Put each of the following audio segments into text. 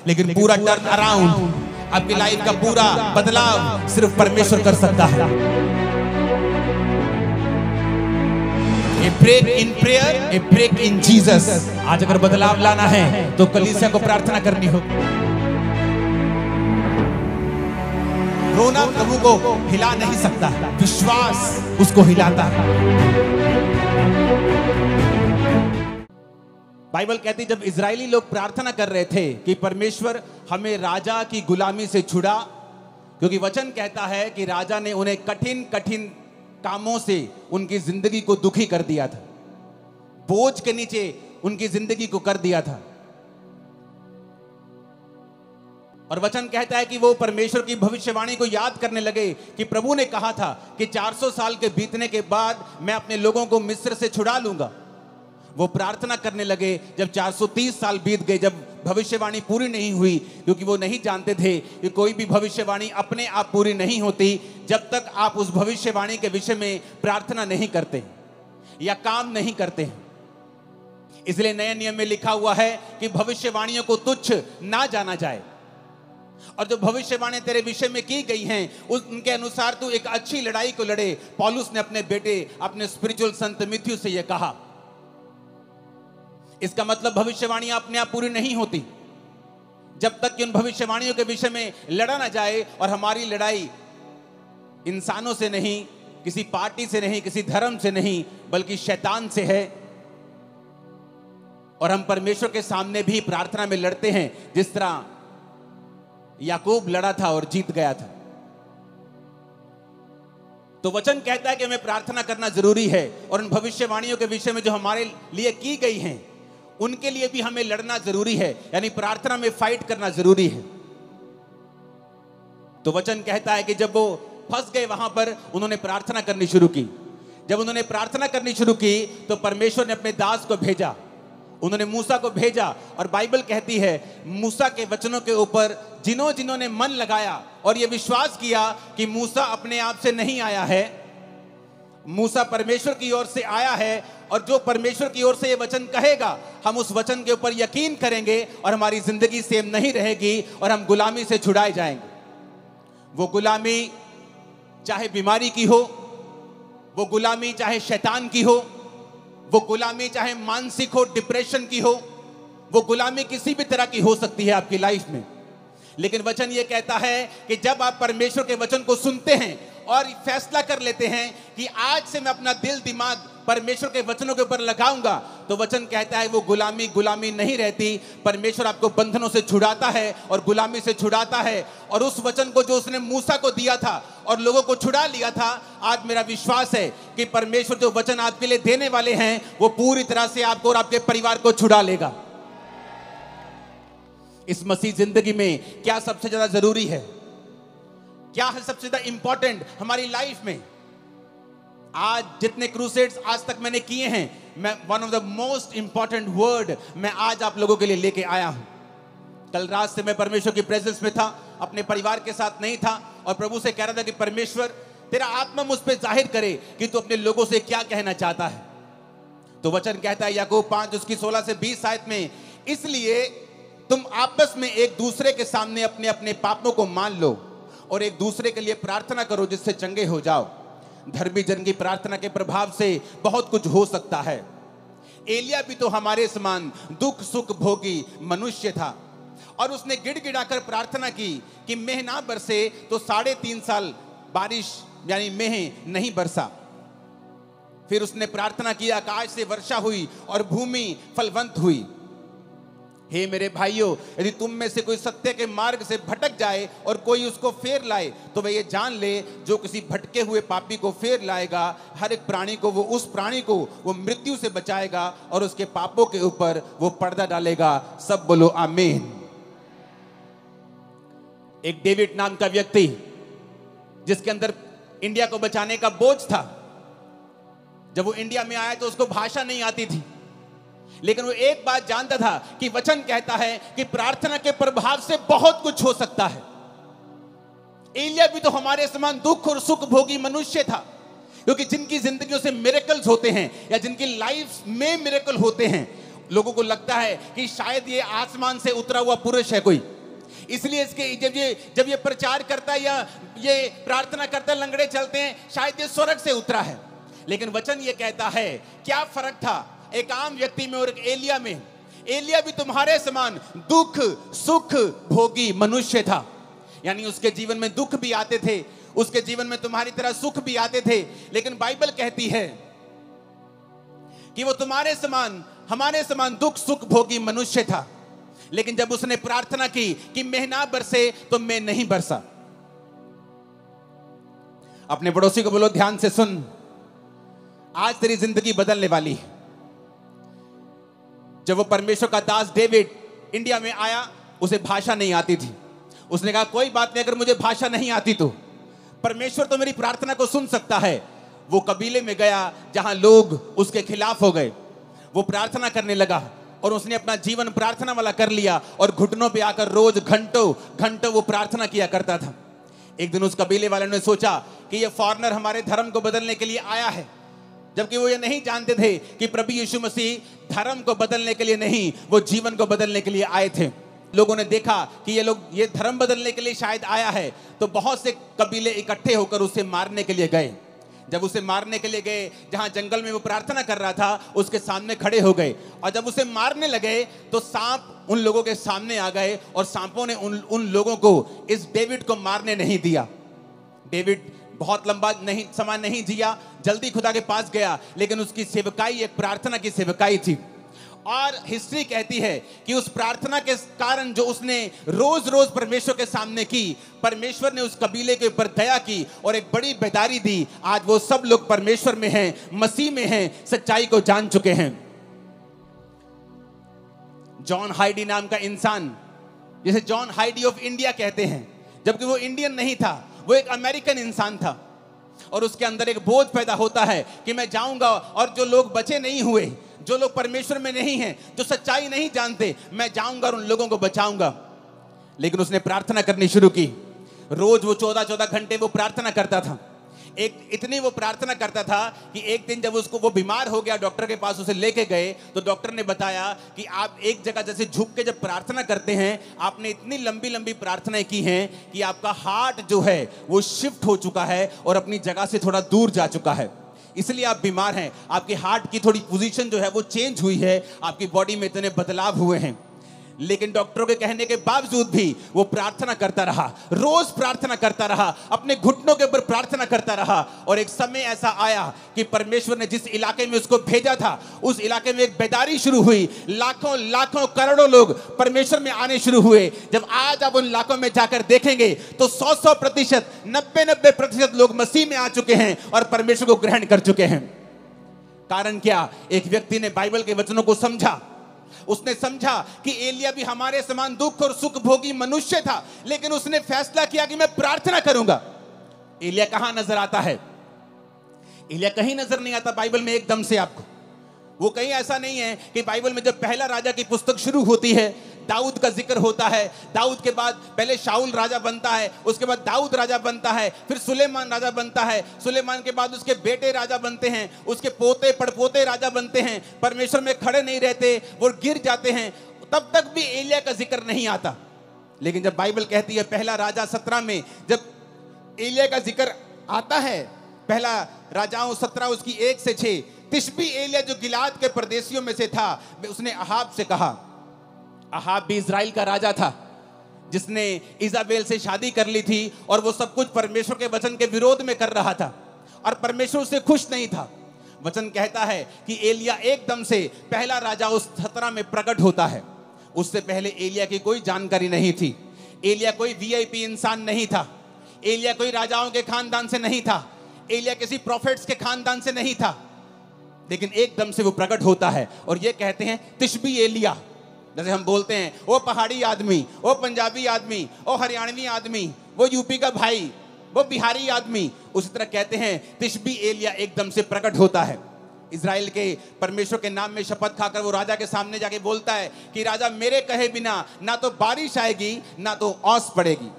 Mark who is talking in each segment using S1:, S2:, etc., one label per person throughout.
S1: लेकिन पूरा turn around, आपकी लाइफ का पूरा बदलाव सिर्फ परमेश्वर कर सकता है। A break in prayer, a break in Jesus. आज अगर बदलाव लाना है तो कलीसिया को प्रार्थना करनी होगी। रोना प्रभु को हिला नहीं सकता, विश्वास उसको हिलाता है। बाइबल कहती जब इजरायली लोग प्रार्थना कर रहे थे कि परमेश्वर हमें राजा की गुलामी से छुड़ा, क्योंकि वचन कहता है कि राजा ने उन्हें कठिन कठिन कामों से उनकी जिंदगी को दुखी कर दिया था, बोझ के नीचे उनकी जिंदगी को कर दिया था। और वचन कहता है कि वो परमेश्वर की भविष्यवाणी को याद करने लगे कि प्रभु ने कहा था कि 400 साल के बीतने के बाद मैं अपने लोगों को मिस्र से छुड़ा लूंगा। वो प्रार्थना करने लगे जब 430 साल बीत गए, जब भविष्यवाणी पूरी नहीं हुई, क्योंकि वो नहीं जानते थे कि कोई भी भविष्यवाणी अपने आप पूरी नहीं होती जब तक आप उस भविष्यवाणी के विषय में प्रार्थना नहीं करते या काम नहीं करते। इसलिए नए नियम में लिखा हुआ है कि भविष्यवाणियों को तुच्छ ना जाना जाए, और जो भविष्यवाणी तेरे विषय में की गई हैं उनके अनुसार तू एक अच्छी लड़ाई को लड़े। पौलुस ने अपने बेटे, अपने स्पिरिचुअल सन तीमुथियुस से यह कहा। इसका मतलब भविष्यवाणियां अपने आप पूरी नहीं होती जब तक कि उन भविष्यवाणियों के विषय में लड़ा ना जाए। और हमारी लड़ाई इंसानों से नहीं, किसी पार्टी से नहीं, किसी धर्म से नहीं, बल्कि शैतान से है। और हम परमेश्वर के सामने भी प्रार्थना में लड़ते हैं, जिस तरह याकूब लड़ा था और जीत गया था। तो वचन कहता है कि हमें प्रार्थना करना जरूरी है, और उन भविष्यवाणियों के विषय में जो हमारे लिए की गई हैं उनके लिए भी हमें लड़ना जरूरी है, यानी प्रार्थना में फाइट करना जरूरी है। तो वचन कहता है कि जब वो फंस गए वहां पर, उन्होंने प्रार्थना करनी शुरू की। जब उन्होंने प्रार्थना करनी शुरू की तो परमेश्वर ने अपने दास को भेजा, उन्होंने मूसा को भेजा। और बाइबल कहती है मूसा के वचनों के ऊपर जिन्होंने मन लगाया और ये विश्वास किया कि मूसा अपने आप से नहीं आया है, मूसा परमेश्वर की ओर से आया है, और जो परमेश्वर की ओर से ये वचन कहेगा हम उस वचन के ऊपर यकीन करेंगे और हमारी जिंदगी सेम नहीं रहेगी और हम गुलामी से छुड़ाए जाएंगे। वो गुलामी चाहे बीमारी की हो, वो गुलामी चाहे शैतान की हो, वो गुलामी चाहे मानसिक हो, डिप्रेशन की हो, वो गुलामी किसी भी तरह की हो सकती है आपकी लाइफ में। लेकिन वचन ये कहता है कि जब आप परमेश्वर के वचन को सुनते हैं और फैसला कर लेते हैं कि आज से मैं अपना दिल दिमाग परमेश्वर के वचनों के ऊपर लगाऊंगा, तो वचन कहता है वो गुलामी नहीं रहती। परमेश्वर आपको बंधनों से छुड़ाता है और गुलामी से छुड़ाता है। और उस वचन को जो उसने मूसा को दिया था और लोगों को छुड़ा लिया था, आज मेरा विश्वास है कि परमेश्वर जो वचन आपके लिए देने वाले हैं वो पूरी तरह से आपको और आपके परिवार को छुड़ा लेगा। इस मसीह जिंदगी में क्या सबसे ज्यादा जरूरी है, क्या है सबसे ज्यादा इंपॉर्टेंट हमारी लाइफ में? आज जितने क्रूसेड्स आज तक मैंने किए हैं, मैं one of the most important word मैं आज आप लोगों के लिए लेके आया हूं। कल रात से मैं परमेश्वर की प्रेजेंस में था, अपने परिवार के साथ नहीं था, और प्रभु से कह रहा था कि परमेश्वर तेरा आत्मा मुझ पे जाहिर करे कि तू अपने लोगों से क्या कहना चाहता है। तो वचन कहता है याकूब 5 उसकी 16 से 20 आयत में, इसलिए तुम आपस में एक दूसरे के सामने अपने अपने पापों को मान लो और एक दूसरे के लिए प्रार्थना करो जिससे चंगे हो जाओ। धर्मी जन की प्रार्थना के प्रभाव से बहुत कुछ हो सकता है। एलिया भी तो हमारे समान दुख सुख भोगी मनुष्य था, और उसने गिड़गिड़ाकर प्रार्थना की कि मेह ना बरसे, तो 3.5 साल बारिश यानी मेह नहीं बरसा। फिर उसने प्रार्थना की, आकाश से वर्षा हुई और भूमि फलवंत हुई। हे मेरे भाइयों, यदि तुम में से कोई सत्य के मार्ग से भटक जाए और कोई उसको फेर लाए, तो वह ये जान ले जो किसी भटके हुए पापी को फेर लाएगा, हर एक प्राणी को वो उस प्राणी को वो मृत्यु से बचाएगा और उसके पापों के ऊपर वो पर्दा डालेगा। सब बोलो आमीन। एक डेविड नाम का व्यक्ति जिसके अंदर इंडिया को बचाने का बोझ था, जब वो इंडिया में आया तो उसको भाषा नहीं आती थी, लेकिन वो एक बात जानता था कि वचन कहता है कि प्रार्थना के प्रभाव से बहुत कुछ हो सकता है। एलिया भी तो हमारे समान दुख और सुख भोगी मनुष्य था, क्योंकि जिनकी जिंदगियों से मिरेकल्स होते हैं या जिनकी लाइफ में मिरेकल होते हैं, लोगों को लगता है कि शायद ये आसमान से उतरा हुआ पुरुष है कोई, इसलिए इसके जब ये प्रचार करता है या ये प्रार्थना करता है, लंगड़े चलते हैं, शायद ये स्वर्ग से उतरा है। लेकिन वचन ये कहता है, क्या फर्क था एक आम व्यक्ति में और एक एलिया में? एलिया भी तुम्हारे समान दुख सुख भोगी मनुष्य था, यानी उसके जीवन में दुख भी आते थे, उसके जीवन में तुम्हारी तरह सुख भी आते थे। लेकिन बाइबल कहती है कि वो तुम्हारे समान, हमारे समान दुख सुख भोगी मनुष्य था। लेकिन जब उसने प्रार्थना की कि मैं ना बरसे, तो मैं नहीं बरसा। अपने पड़ोसी को बोलो, ध्यान से सुन, आज तेरी जिंदगी बदलने वाली है। जब वो परमेश्वर का दास डेविड इंडिया में आया, उसे भाषा नहीं आती थी। उसने कहा कोई बात नहीं, अगर मुझे भाषा नहीं आती तो परमेश्वर तो मेरी प्रार्थना को सुन सकता है। वो कबीले में गया जहां लोग उसके खिलाफ हो गए। वो प्रार्थना करने लगा और उसने अपना जीवन प्रार्थना वाला कर लिया और घुटनों पे आकर रोज घंटों घंटों वो प्रार्थना किया करता था। एक दिन उस कबीले वाले ने सोचा कि ये फॉरेनर हमारे धर्म को बदलने के लिए आया है, जबकि वो ये नहीं जानते थे कि प्रभु यीशु मसीह धर्म को बदलने के लिए नहीं, वो जीवन को बदलने के लिए आए थे। लोगों ने देखा कि ये लोग ये धर्म बदलने के लिए शायद आया है, तो बहुत से कबीले इकट्ठे होकर उसे मारने के लिए गए। जब उसे मारने के लिए गए, जहां जंगल में वो प्रार्थना कर रहा था, उसके सामने खड़े हो गए और जब उसे मारने लगे तो सांप उन लोगों के सामने आ गए और सांपों ने उन लोगों को, इस डेविड को मारने नहीं दिया। डेविड बहुत लंबा समय नहीं जिया, जल्दी खुदा के पास गया, लेकिन उसकी सेवकाई एक प्रार्थना की सेवकाई थी। और हिस्ट्री कहती है कि उस प्रार्थना के कारण जो उसने रोज रोज परमेश्वर के सामने की, परमेश्वर ने उस कबीले के ऊपर दया की और एक बड़ी बेदारी दी। आज वो सब लोग परमेश्वर में हैं, मसीह में हैं, सच्चाई को जान चुके हैं। जॉन हाइडी नाम का इंसान, जिसे जॉन हाइडी ऑफ इंडिया कहते हैं, जबकि वो इंडियन नहीं था, वो एक अमेरिकन इंसान था। और उसके अंदर एक बोझ पैदा होता है कि मैं जाऊंगा और जो लोग बचे नहीं हुए, जो लोग परमेश्वर में नहीं हैं, जो सच्चाई नहीं जानते, मैं जाऊंगा और उन लोगों को बचाऊंगा। लेकिन उसने प्रार्थना करनी शुरू की। रोज वो 14-14 घंटे वो प्रार्थना करता था। इतनी वो प्रार्थना करता था कि एक दिन जब वो बीमार हो गया, डॉक्टर के पास उसे लेके गए, तो डॉक्टर ने बताया कि आप एक जगह जैसे झुक के जब प्रार्थना करते हैं, आपने इतनी लंबी लंबी प्रार्थनाएं की हैं कि आपका हार्ट जो है वो शिफ्ट हो चुका है और अपनी जगह से थोड़ा दूर जा चुका है, इसलिए आप बीमार हैं। आपके हार्ट की थोड़ी पोजीशन जो है वो चेंज हुई है, आपकी बॉडी में इतने बदलाव हुए हैं। लेकिन डॉक्टरों के कहने के बावजूद भी वो प्रार्थना करता रहा, रोज प्रार्थना करता रहा, अपने घुटनों के ऊपर प्रार्थना करता रहा। और एक समय ऐसा आया कि परमेश्वर ने जिस इलाके में उसको भेजा था, उस इलाके में एक बेदारी शुरू हुई। लाखों लाखों करोड़ों लोग परमेश्वर में आने शुरू हुए। जब आज आप उन इलाकों में जाकर देखेंगे तो 100% 90% लोग मसीह में आ चुके हैं और परमेश्वर को ग्रहण कर चुके हैं। कारण क्या? एक व्यक्ति ने बाइबल के वचनों को समझा। उसने समझा कि एलिया भी हमारे समान दुख और सुख भोगी मनुष्य था, लेकिन उसने फैसला किया कि मैं प्रार्थना करूंगा। एलिया कहां नजर आता है? एलिया कहीं नजर नहीं आता बाइबल में एकदम से आपको। वो कहीं ऐसा नहीं है कि बाइबल में जब पहला राजा की पुस्तक शुरू होती है, दाऊद का जिक्र होता है। दाऊद के बाद पहले शाऊल राजा बनता है, उसके बाद दाऊद राजा बनता है, फिर सुलेमान राजा बनता है, सुलेमान के बाद उसके बेटे राजा बनते हैं, उसके पोते पड़पोते राजा बनते हैं। परमेश्वर में खड़े नहीं रहते, वो गिर जाते हैं। तब तक भी एलिया का जिक्र नहीं आता। लेकिन जब बाइबल कहती है पहला राजा 17 में जब एलिया का जिक्र आता है, पहला राजाओं 17 उसकी 1 से 6, तिशबी एलिया जो गिलाद के परदेशियों में से था, उसने अहाब से कहा। अहाब भी इजराइल का राजा था जिसने इजाबेल से शादी कर ली थी और वो सब कुछ परमेश्वर के वचन के विरोध में कर रहा था और परमेश्वर उससे खुश नहीं था। वचन कहता है कि एलिया एकदम से पहला राजा उस 17 में प्रकट होता है। उससे पहले एलिया की कोई जानकारी नहीं थी। एलिया कोई वीआईपी इंसान नहीं था। एलिया कोई राजाओं के खानदान से नहीं था। एलिया किसी प्रॉफिट्स के खानदान से नहीं था। लेकिन एकदम से वो प्रकट होता है और ये कहते हैं तिशबी एलिया। जैसे हम बोलते हैं वो पहाड़ी आदमी, वो पंजाबी आदमी, वो हरियाणवी आदमी, वो यूपी का भाई, वो बिहारी आदमी, उसी तरह कहते हैं तिशबी एलिया एकदम से प्रकट होता है। इजराइल के परमेश्वर के नाम में शपथ खाकर वो राजा के सामने जाके बोलता है कि राजा मेरे कहे बिना ना तो बारिश आएगी ना तो ओस पड़ेगी।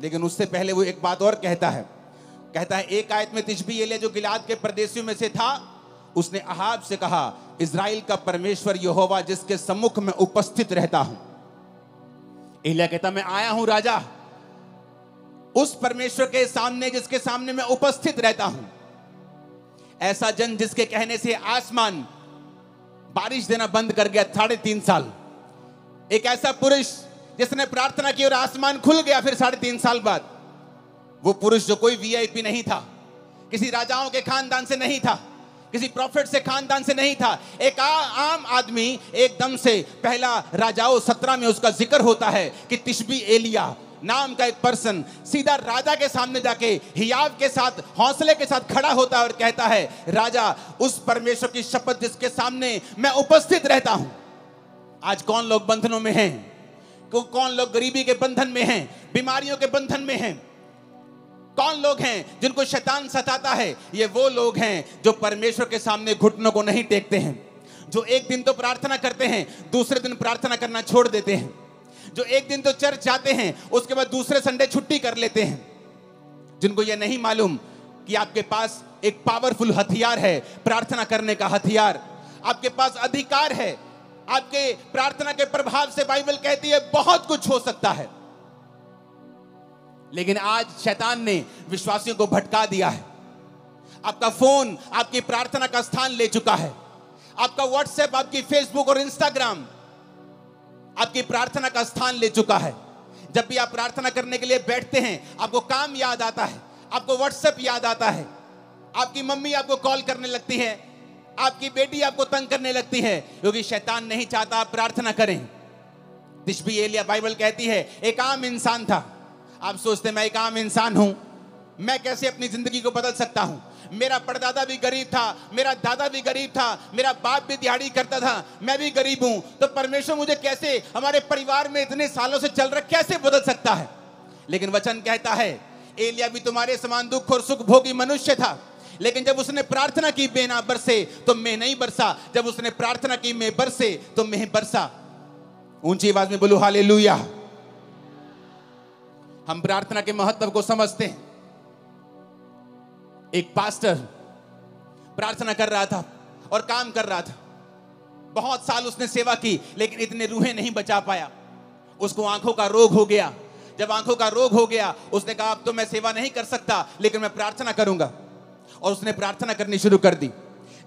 S1: लेकिन उससे पहले वो एक बात और कहता है एक आयत में तिशबी एलिया जो गिलाद के परदेशियों में से था, उसने अहाब से कहा, इजराइल का परमेश्वर यहोवा जिसके सम्मुख में उपस्थित रहता हूं। एलिया कहता मैं आया हूं राजा, उस परमेश्वर के सामने जिसके सामने मैं उपस्थित रहता हूं। ऐसा जन जिसके कहने से आसमान बारिश देना बंद कर गया 3.5 साल। एक ऐसा पुरुष जिसने प्रार्थना की और आसमान खुल गया फिर 3.5 साल बाद। वो पुरुष जो कोई वीआईपी नहीं था, किसी राजाओं के खानदान से नहीं था, किसी प्रॉफिट से खानदान से नहीं था, एक आम आदमी एकदम से। पहला राजाओं 17 में उसका जिक्र होता है कि तिशबी एलिया नाम का एक पर्सन सीधा राजा के सामने जाके हियाव के साथ हौसले के साथ खड़ा होता है और कहता है राजा, उस परमेश्वर की शपथ जिसके सामने मैं उपस्थित रहता हूं। आज कौन लोग बंधनों में हैं? कौन लोग गरीबी के बंधन में हैं, बीमारियों के बंधन में हैं? कौन लोग हैं जिनको शैतान सताता है? ये वो लोग हैं जो परमेश्वर के सामने घुटनों को नहीं टेकते हैं, जो एक दिन तो प्रार्थना करते हैं, दूसरे दिन प्रार्थना करना छोड़ देते हैं, जो एक दिन तो चर्च जाते हैं, उसके बाद दूसरे संडे छुट्टी कर लेते हैं, जिनको ये नहीं मालूम कि आपके पास एक पावरफुल हथियार है, प्रार्थना करने का हथियार। आपके पास अधिकार है, आपके प्रार्थना के प्रभाव से बाइबल कहती है बहुत कुछ हो सकता है। लेकिन आज शैतान ने विश्वासियों को भटका दिया है। आपका फोन आपकी प्रार्थना का स्थान ले चुका है। आपका व्हाट्सएप, आपकी फेसबुक और इंस्टाग्राम आपकी प्रार्थना का स्थान ले चुका है। जब भी आप प्रार्थना करने के लिए बैठते हैं, आपको काम याद आता है, आपको व्हाट्सएप याद आता है, आपकी मम्मी आपको कॉल करने लगती है, आपकी बेटी आपको तंग करने लगती है, क्योंकि शैतान नहीं चाहता आप प्रार्थना करें। तिशबी एलिया, बाइबल कहती है, एक आम इंसान था। आप सोचते मैं एक आम इंसान हूं, मैं कैसे अपनी जिंदगी को बदल सकता हूं? मेरा परदादा भी गरीब था, मेरा दादा भी गरीब था, मेरा बाप भी दिहाड़ी करता था, मैं भी गरीब हूं, तो परमेश्वर मुझे कैसे, हमारे परिवार में इतने सालों से चल रहा, कैसे बदल सकता है? लेकिन वचन कहता है एलिया भी तुम्हारे समान दुख और सुख भोगी मनुष्य था, लेकिन जब उसने प्रार्थना की मेघ ना बरसे तो मेघ नहीं बरसा, जब उसने प्रार्थना की मेघ बरसे तो मेघ बरसा। ऊंची आवाज में बोलो हालेलुया। हम प्रार्थना के महत्व को समझते हैं। एक पास्टर प्रार्थना कर रहा था और काम कर रहा था। बहुत साल उसने सेवा की, लेकिन इतने रूहें नहीं बचा पाया। उसको आंखों का रोग हो गया। जब आंखों का रोग हो गया, उसने कहा अब तो मैं सेवा नहीं कर सकता, लेकिन मैं प्रार्थना करूंगा। और उसने प्रार्थना करनी शुरू कर दी।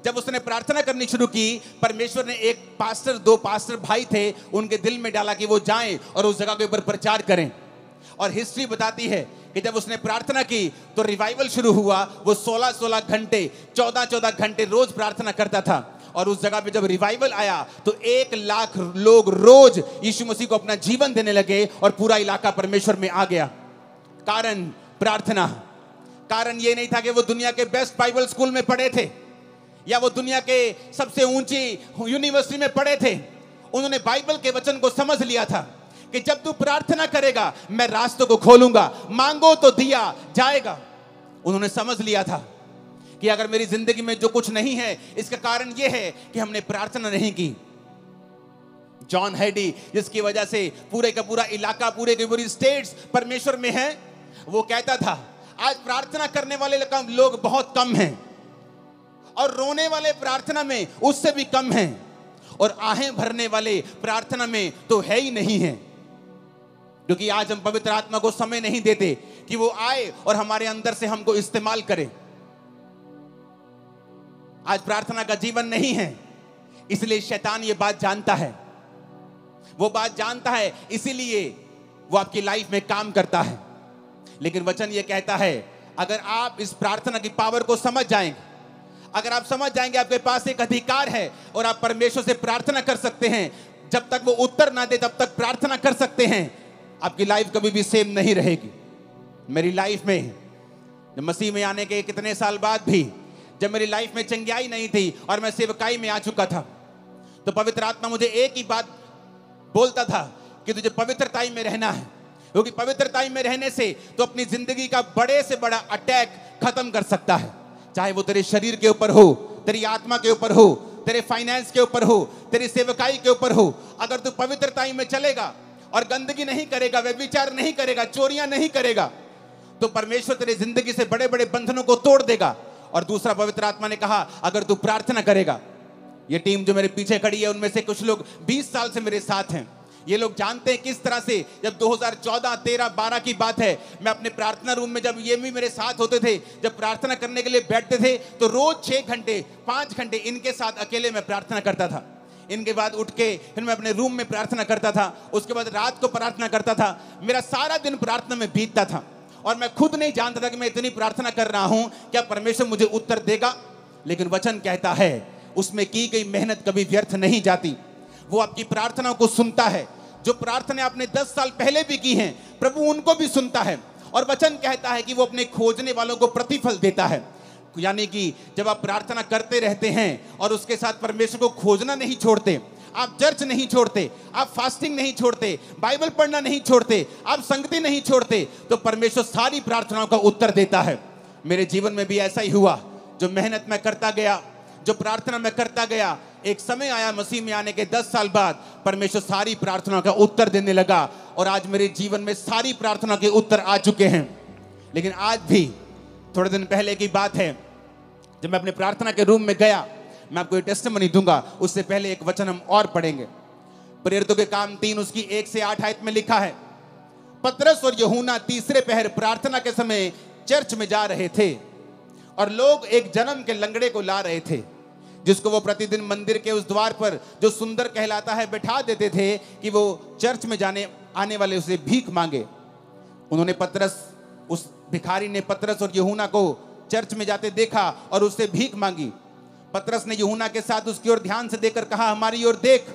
S1: जब उसने प्रार्थना करनी शुरू की, परमेश्वर ने एक पास्टर, 2 पास्टर भाई थे, उनके दिल में डाला कि वो जाएं और उस जगह के ऊपर प्रचार करें। और हिस्ट्री बताती है कि जब उसने प्रार्थना की तो रिवाइवल शुरू हुआ। वो 16-16 घंटे, 14-14 घंटे रोज प्रार्थना करता था। और उस जगह पे जब रिवाइवल आया तो 1 लाख लोग रोज यीशु मसीह को अपना जीवन देने लगे और पूरा इलाका परमेश्वर में आ गया। कारण प्रार्थना। कारण ये नहीं था कि वो दुनिया के बेस्ट बाइबल स्कूल में पढ़े थे या वो दुनिया के सबसे ऊंची यूनिवर्सिटी में पढ़े थे। उन्होंने बाइबल के वचन को समझ लिया था कि जब तू प्रार्थना करेगा मैं रास्तों को खोलूंगा, मांगो तो दिया जाएगा। उन्होंने समझ लिया था कि अगर मेरी जिंदगी में जो कुछ नहीं है, इसका कारण यह है कि हमने प्रार्थना नहीं की। जॉन हैडी, जिसकी वजह से पूरे का पूरा इलाका, पूरे की पूरी स्टेट्स परमेश्वर में है, वो कहता था आज प्रार्थना करने वाले लोग बहुत कम हैं और रोने वाले प्रार्थना में उससे भी कम हैं और आहें भरने वाले प्रार्थना में तो है ही नहीं है। क्योंकि आज हम पवित्र आत्मा को समय नहीं देते कि वो आए और हमारे अंदर से हमको इस्तेमाल करे। आज प्रार्थना का जीवन नहीं है, इसलिए शैतान ये बात जानता है। वो बात जानता है, इसीलिए वो आपकी लाइफ में काम करता है। लेकिन वचन ये कहता है अगर आप इस प्रार्थना की पावर को समझ जाएंगे, अगर आप समझ जाएंगे आपके पास एक अधिकार है और आप परमेश्वर से प्रार्थना कर सकते हैं, जब तक वो उत्तर ना दे तब तक प्रार्थना कर सकते हैं, आपकी लाइफ कभी भी सेम नहीं रहेगी। मेरी लाइफ में मसीह में आने के कितने साल बाद भी जब मेरी लाइफ में चंगियाई नहीं थी और मैं सेवकाई में आ चुका था, तो पवित्र आत्मा मुझे एक ही बात बोलता था कि तुझे पवित्रताई में रहना है, क्योंकि पवित्रताई में रहने से तो अपनी जिंदगी का बड़े से बड़ा अटैक खत्म कर सकता है। चाहे वो तेरे शरीर के ऊपर हो, तेरी आत्मा के ऊपर हो, तेरे फाइनेंस के ऊपर हो, तेरी सेवकाई के ऊपर हो। अगर तू पवित्रताई में चलेगा और गंदगी नहीं करेगा, व्यभिचार नहीं करेगा, चोरियां नहीं करेगा, तो परमेश्वर तेरी जिंदगी से बड़े बड़े बंधनों को तोड़ देगा। और दूसरा, पवित्र आत्मा ने कहा अगर तू प्रार्थना करेगा, ये टीम जो मेरे पीछे खड़ी है उनमें से कुछ लोग 20 साल से मेरे साथ हैं, ये लोग जानते हैं किस तरह से, जब 2014, 13, 12 की बात है, मैं अपने प्रार्थना रूम में, जब ये भी मेरे साथ होते थे, जब प्रार्थना करने के लिए बैठते थे तो रोज 6 घंटे 5 घंटे इनके साथ अकेले मैं प्रार्थना करता था। इनके बाद उठ के फिर मैं अपने रूम में प्रार्थना करता था, उसके बाद रात को प्रार्थना करता था। मेरा सारा दिन प्रार्थना में बीतता था और मैं खुद नहीं जानता था कि मैं इतनी प्रार्थना कर रहा हूं, क्या परमेश्वर मुझे उत्तर देगा? लेकिन वचन कहता है उसमें की गई मेहनत कभी व्यर्थ नहीं जाती। वो आपकी प्रार्थनाओं को सुनता है। जो प्रार्थना आपने 10 साल पहले भी की हैं, प्रभु उनको भी सुनता है। और वचन कहता है कि वो अपने खोजने वालों को प्रतिफल देता है। यानी कि जब आप प्रार्थना करते रहते हैं और उसके साथ परमेश्वर को खोजना नहीं छोड़ते, आप चर्च नहीं छोड़ते, आप फास्टिंग नहीं छोड़ते, बाइबल पढ़ना नहीं छोड़ते, आप संगति नहीं छोड़ते, तो परमेश्वर सारी प्रार्थनाओं का उत्तर देता है। मेरे जीवन में भी ऐसा ही हुआ। जो मेहनत मैं करता गया, जो प्रार्थना मैं करता गया, एक समय आया मसीह में आने के 10 साल बाद परमेश्वर सारी प्रार्थनाओं का उत्तर देने लगा और आज मेरे जीवन में सारी प्रार्थना के उत्तर आ चुके हैं। लेकिन आज भी थोड़े दिन पहले की बात है, जब मैं अपने प्रार्थना के रूम में गया, मैं आपको ये टेस्टिमनी दूंगा, उससे पहले एक वचन हम और पढ़ेंगे। प्रेरितों के काम 3 उसकी 1 से 8 आयत में लिखा है, पतरस और यूहन्ना तीसरे पहर प्रार्थना के समय चर्च में जा रहे थे और लोग एक जन्म के लंगड़े को ला रहे थे, जिसको वो प्रतिदिन मंदिर के उस द्वार पर जो सुंदर कहलाता है बैठा देते थे कि वो चर्च में आने वाले उसे भीख मांगे। उस भिखारी ने पतरस और यूहन्ना को चर्च में जाते देखा और उससे भीख मांगी। पतरस ने यूहन्ना के साथ उसकी ओर ध्यान से देखकर कहा, हमारी ओर देख।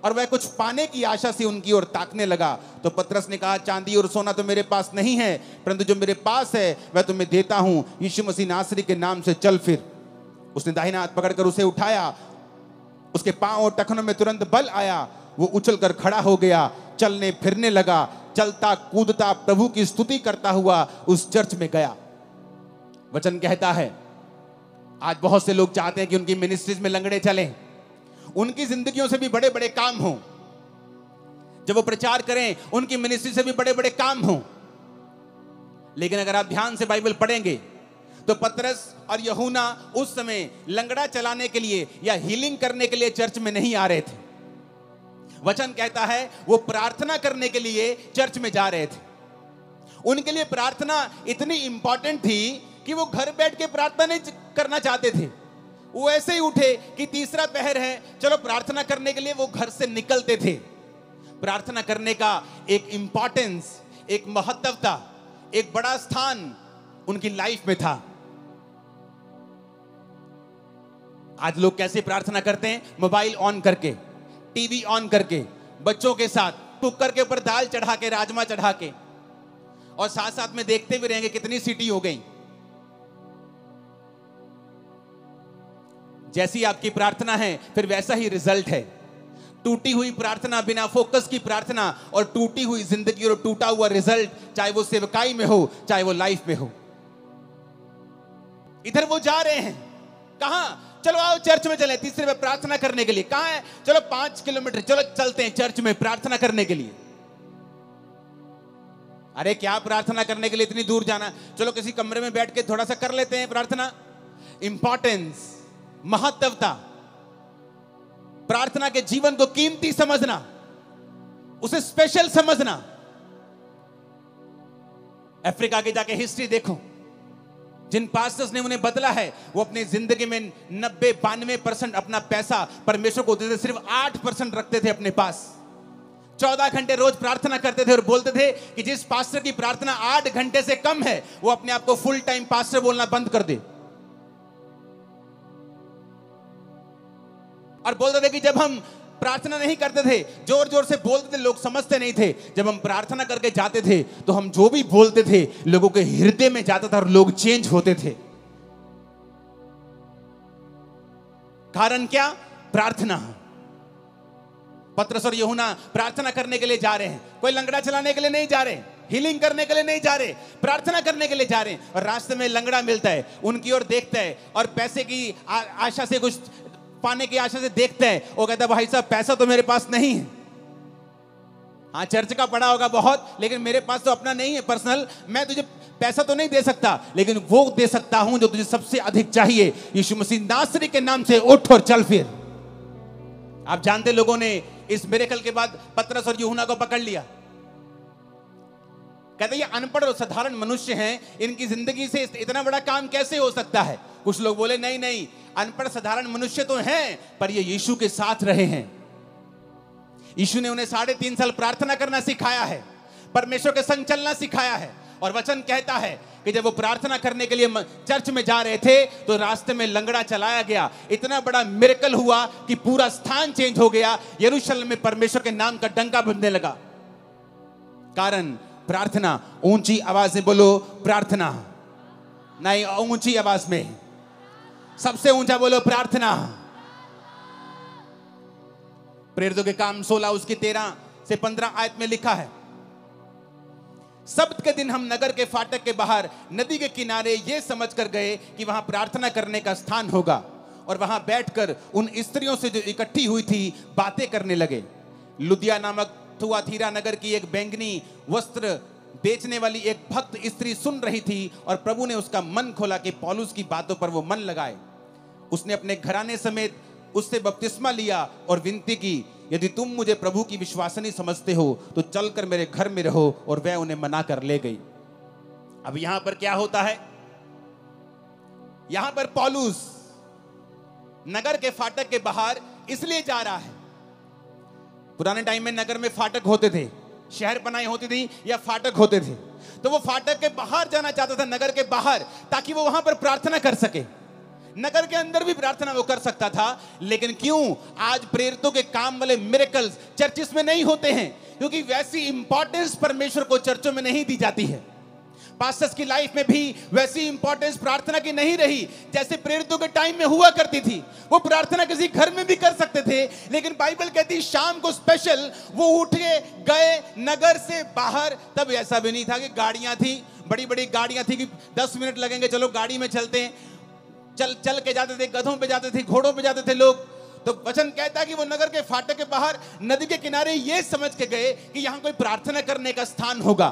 S1: और वह कुछ पाने की आशा से उनकी ओर ताकने लगा। तो पतरस ने कहा, चांदी और सोना तो मेरे पास नहीं है, परंतु जो मेरे पास है वह तुम्हें देता हूं। यीशु मसीह नासरी के नाम से चल फिर। उसने दाहिना हाथ पकड़कर उसे उठाया। उसके पांव और टखनों में तुरंत बल आया। वो उछलकर खड़ा हो गया, चलने फिरने लगा, चलता कूदता प्रभु की स्तुति करता हुआ उस चर्च में गया। वचन कहता है आज बहुत से लोग चाहते हैं कि उनकी मिनिस्ट्रीज में लंगड़े चलें, उनकी जिंदगियों से भी बड़े बड़े काम हों, जब वो प्रचार करें उनकी मिनिस्ट्री से भी बड़े बड़े काम हों। लेकिन अगर आप ध्यान से बाइबल पढ़ेंगे तो पतरस और यूहन्ना उस समय लंगड़ा चलाने के लिए या हीलिंग करने के लिए चर्च में नहीं आ रहे थे। वचन कहता है वो प्रार्थना करने के लिए चर्च में जा रहे थे। उनके लिए प्रार्थना इतनी इंपॉर्टेंट थी कि वो घर बैठ के प्रार्थना नहीं करना चाहते थे। वो ऐसे ही उठे कि तीसरा पहर है, चलो प्रार्थना करने के लिए वो घर से निकलते थे। प्रार्थना करने का एक इंपॉर्टेंस, एक महत्वता, एक बड़ा स्थान उनकी लाइफ में था। आज लोग कैसे प्रार्थना करते हैं? मोबाइल ऑन करके, टीवी ऑन करके, बच्चों के साथ कुकर के ऊपर दाल चढ़ा के, राजमा चढ़ा के, और साथ साथ में देखते भी रहेंगे कितनी सीटी हो गई। जैसी आपकी प्रार्थना है फिर वैसा ही रिजल्ट है। टूटी हुई प्रार्थना, बिना फोकस की प्रार्थना और टूटी हुई जिंदगी और टूटा हुआ रिजल्ट, चाहे वो सेवकाई में हो चाहे वो लाइफ में हो। इधर वो जा रहे हैं, कहां? चलो आओ चर्च में चले, तीसरे में प्रार्थना करने के लिए। कहां है? चलो 5 किलोमीटर, चलो चलते हैं चर्च में प्रार्थना करने के लिए। अरे क्या प्रार्थना करने के लिए इतनी दूर जाना? चलो किसी कमरे में बैठ के थोड़ा सा कर लेते हैं प्रार्थना। इंपॉर्टेंस, महत्वता, प्रार्थना के जीवन को कीमती समझना, उसे स्पेशल समझना। अफ्रीका के जाके हिस्ट्री देखो, जिन पास्टर्स ने उन्हें बदला है, वो अपनी जिंदगी में 90-92% अपना पैसा परमेश्वर को देते, सिर्फ 8% रखते थे अपने पास। 14 घंटे रोज प्रार्थना करते थे और बोलते थे कि जिस पास्टर की प्रार्थना 8 घंटे से कम है वो अपने आप को फुल टाइम पास्टर बोलना बंद कर दे। और बोलते थे कि जब हम प्रार्थना नहीं करते थे, जोर जोर से बोलते थे, लोग समझते नहीं थे। जब हम प्रार्थना करके जाते थे तो हम जो भी बोलते थे लोगों के हृदय में जाता था और लोग चेंज होते थे। कारण क्या? प्रार्थना। पतरस और यूहन्ना प्रार्थना करने के लिए जा रहे हैं। कोई लंगड़ा चलाने के लिए नहीं जा रहे, हीलिंग करने के लिए नहीं जा रहे, प्रार्थना करने के लिए जा रहे हैं। और रास्ते में लंगड़ा मिलता है, उनकी ओर देखता है और पैसे की आशा से, कुछ पाने की आशा से देखता है। वो कहता है भाई साहब पैसा तो मेरे पास नहीं है, हाँ चर्च का पड़ा होगा बहुत, लेकिन मेरे पास तो अपना नहीं है पर्सनल, मैं तुझे पैसा तो नहीं दे सकता, लेकिन वो दे सकता हूं जो तुझे सबसे अधिक चाहिए। यीशु मसीह नासरी के नाम से उठ और चल फिर। आप जानते लोगों ने इस मिरेकल के बाद पतरस और यूहन्ना को पकड़ लिया। कहते ये अनपढ़ और साधारण मनुष्य हैं, इनकी जिंदगी से इतना बड़ा काम कैसे हो सकता है। कुछ लोग बोले नहीं नहीं, अनपढ़ साधारण मनुष्य तो हैं, पर ये यीशु के साथ रहे हैं। यीशु ने उन्हें 3.5 साल प्रार्थना करना सिखाया है, परमेश्वर के संग चलना सिखाया है। और वचन कहता है कि जब वो प्रार्थना करने के लिए चर्च में जा रहे थे तो रास्ते में लंगड़ा चलाया गया। इतना बड़ा मिरेकल हुआ कि पूरा स्थान चेंज हो गया। यरूशलेम में परमेश्वर के नाम का डंका बजने लगा। कारण प्रार्थना। ऊंची आवाज में बोलो प्रार्थना। नहीं, ऊंची आवाज में, सबसे ऊंचा बोलो प्रार्थना। प्रेरितों के काम 16 उसकी 13 से 15 आयत में लिखा है, सब्त के दिन हम नगर के फाटक के बाहर नदी के किनारे ये समझकर गए कि वहां प्रार्थना करने का स्थान होगा, और वहां बैठकर उन स्त्रियों से जो इकट्ठी हुई थी बातें करने लगे। लुदिया नामक थुआतीरा नगर की एक बैंगनी वस्त्र बेचने वाली एक भक्त स्त्री सुन रही थी, और प्रभु ने उसका मन खोला कि पौलुस की बातों पर वो मन लगाए। उसने अपने घराने समेत उससे बपतिस्मा लिया और विनती की, यदि तुम मुझे प्रभु की विश्वासनी समझते हो तो चलकर मेरे घर में रहो, और वह उन्हें मना कर ले गई। अब यहां पर क्या होता है, यहां पर पौलुस नगर के फाटक के बाहर इसलिए जा रहा है। पुराने टाइम में नगर में फाटक होते थे, शहर बनाई होती थी या फाटक होते थे, तो वो फाटक के बाहर जाना चाहता था, नगर के बाहर, ताकि वो वहां पर प्रार्थना कर सके। नगर के अंदर भी प्रार्थना वो कर सकता था, लेकिन क्यों आज प्रेरितों के काम वाले मिरेकल्स चर्चिस में नहीं होते हैं? क्योंकि वैसी इंपॉर्टेंस परमेश्वर को चर्चों में नहीं दी जाती है। पास्टर्स की लाइफ में भी वैसी इंपॉर्टेंस प्रार्थना की नहीं रही जैसे प्रेरितों के टाइम में हुआ करती थी। वो प्रार्थना किसी घर में भी कर सकते थे, लेकिन बाइबल कहती शाम को स्पेशल वो उठ के गए नगर से बाहर। तब ऐसा भी नहीं था कि गाड़ियां थी, बड़ी बड़ी गाड़ियां थी कि 10 मिनट लगेंगे, चलो गाड़ी में चलते हैं। चल के जाते थे, गधों पे जाते थे, घोड़ों पे जाते थे लोग। तो वचन कहता है कि वो नगर के फाटक के बाहर नदी के किनारे ये समझ के गए कि यहां कोई प्रार्थना करने का स्थान होगा।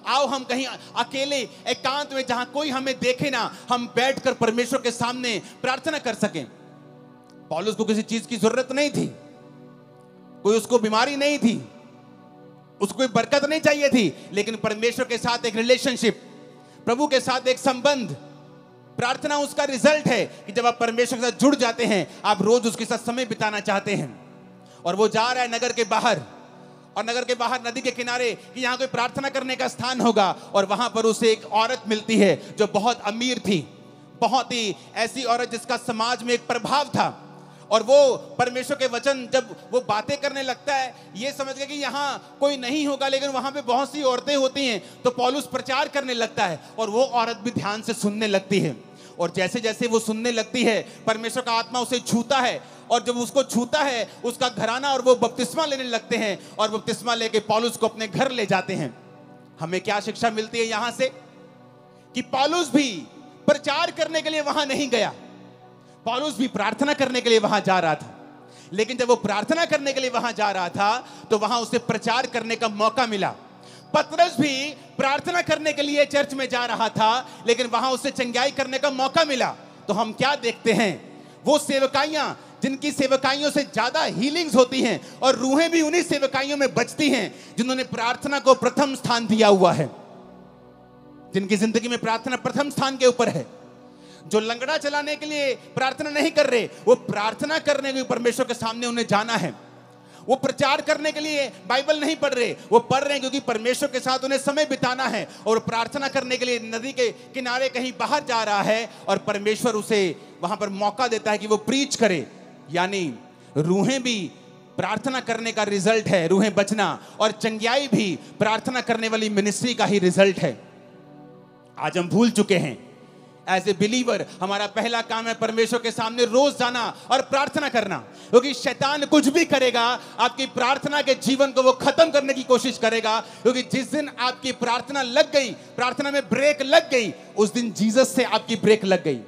S1: आओ हम कहीं अकेले एकांत में, जहां कोई हमें देखे ना, हम बैठकर परमेश्वर के सामने प्रार्थना कर सकें। पौलुस को किसी चीज की जरूरत नहीं थी, कोई उसको बीमारी नहीं थी, उसको कोई बरकत नहीं चाहिए थी, लेकिन परमेश्वर के साथ एक रिलेशनशिप, प्रभु के साथ एक संबंध। प्रार्थना उसका रिजल्ट है कि जब आप परमेश्वर के साथ जुड़ जाते हैं, आप रोज उसके साथ समय बिताना चाहते हैं। और वो जा रहा है नगर के बाहर, और नगर के बाहर नदी के किनारे कि यहाँ कोई प्रार्थना करने का स्थान होगा। और वहां पर उसे एक औरत मिलती है जो बहुत अमीर थी, बहुत ही ऐसी औरत जिसका समाज में एक प्रभाव था। और वो परमेश्वर के वचन जब वो बातें करने लगता है, ये समझ गया कि यहाँ कोई नहीं होगा, लेकिन वहां पे बहुत सी औरतें होती हैं। तो पौलुस प्रचार करने लगता है, और वो औरत भी ध्यान से सुनने लगती है। और जैसे जैसे वो सुनने लगती है, परमेश्वर का आत्मा उसे छूता है, और जब उसको छूता है, उसका घराना और वो बपतिस्मा लेने लगते हैं, और बपतिस्मा लेके पौलुस को अपने घर ले जाते हैं। हमें क्या शिक्षा मिलती है यहां से? कि पौलुस भी प्रचार करने के लिए वहां नहीं गया, पौलुस भी प्रार्थना करने के लिए वहां जा रहा था। लेकिन जब वो प्रार्थना करने के लिए वहां जा रहा था, तो वहां उसे प्रचार करने का मौका मिला। पतरस भी प्रार्थना करने के लिए चर्च में जा रहा था, लेकिन वहां उसे चंगाई करने का मौका मिला। तो हम क्या देखते हैं? वो सेवकाइयां जिनकी सेवकाइयों से ज्यादा हीलिंग्स होती हैं, और रूहें भी उन्हीं सेवकाइयों में बचती हैं जिन्होंने प्रार्थना को प्रथम स्थान दिया हुआ है, जिनकी जिंदगी में प्रार्थना प्रथम स्थान के ऊपर है। जो लंगड़ा चलाने के लिए प्रार्थना नहीं कर रहे, वो प्रार्थना करने के परमेश्वर के सामने उन्हें जाना है। वो प्रचार करने के लिए बाइबल नहीं पढ़ रहे, वो पढ़ रहे हैं क्योंकि परमेश्वर के साथ उन्हें समय बिताना है। और प्रार्थना करने के लिए नदी के किनारे कहीं बाहर जा रहा है, और परमेश्वर उसे वहां पर मौका देता है कि वो प्रीच करे। यानी रूहें भी प्रार्थना करने का रिजल्ट है, रूहें बचना, और चंगाई भी प्रार्थना करने वाली मिनिस्ट्री का ही रिजल्ट है। आज हम भूल चुके हैं। एज ए बिलीवर हमारा पहला काम है परमेश्वर के सामने रोज जाना और प्रार्थना करना, क्योंकि शैतान कुछ भी करेगा, आपकी प्रार्थना के जीवन को वो खत्म करने की कोशिश करेगा। क्योंकि जिस दिन आपकी प्रार्थना लग गई, प्रार्थना में ब्रेक लग गई, उस दिन जीसस से आपकी ब्रेक लग गई।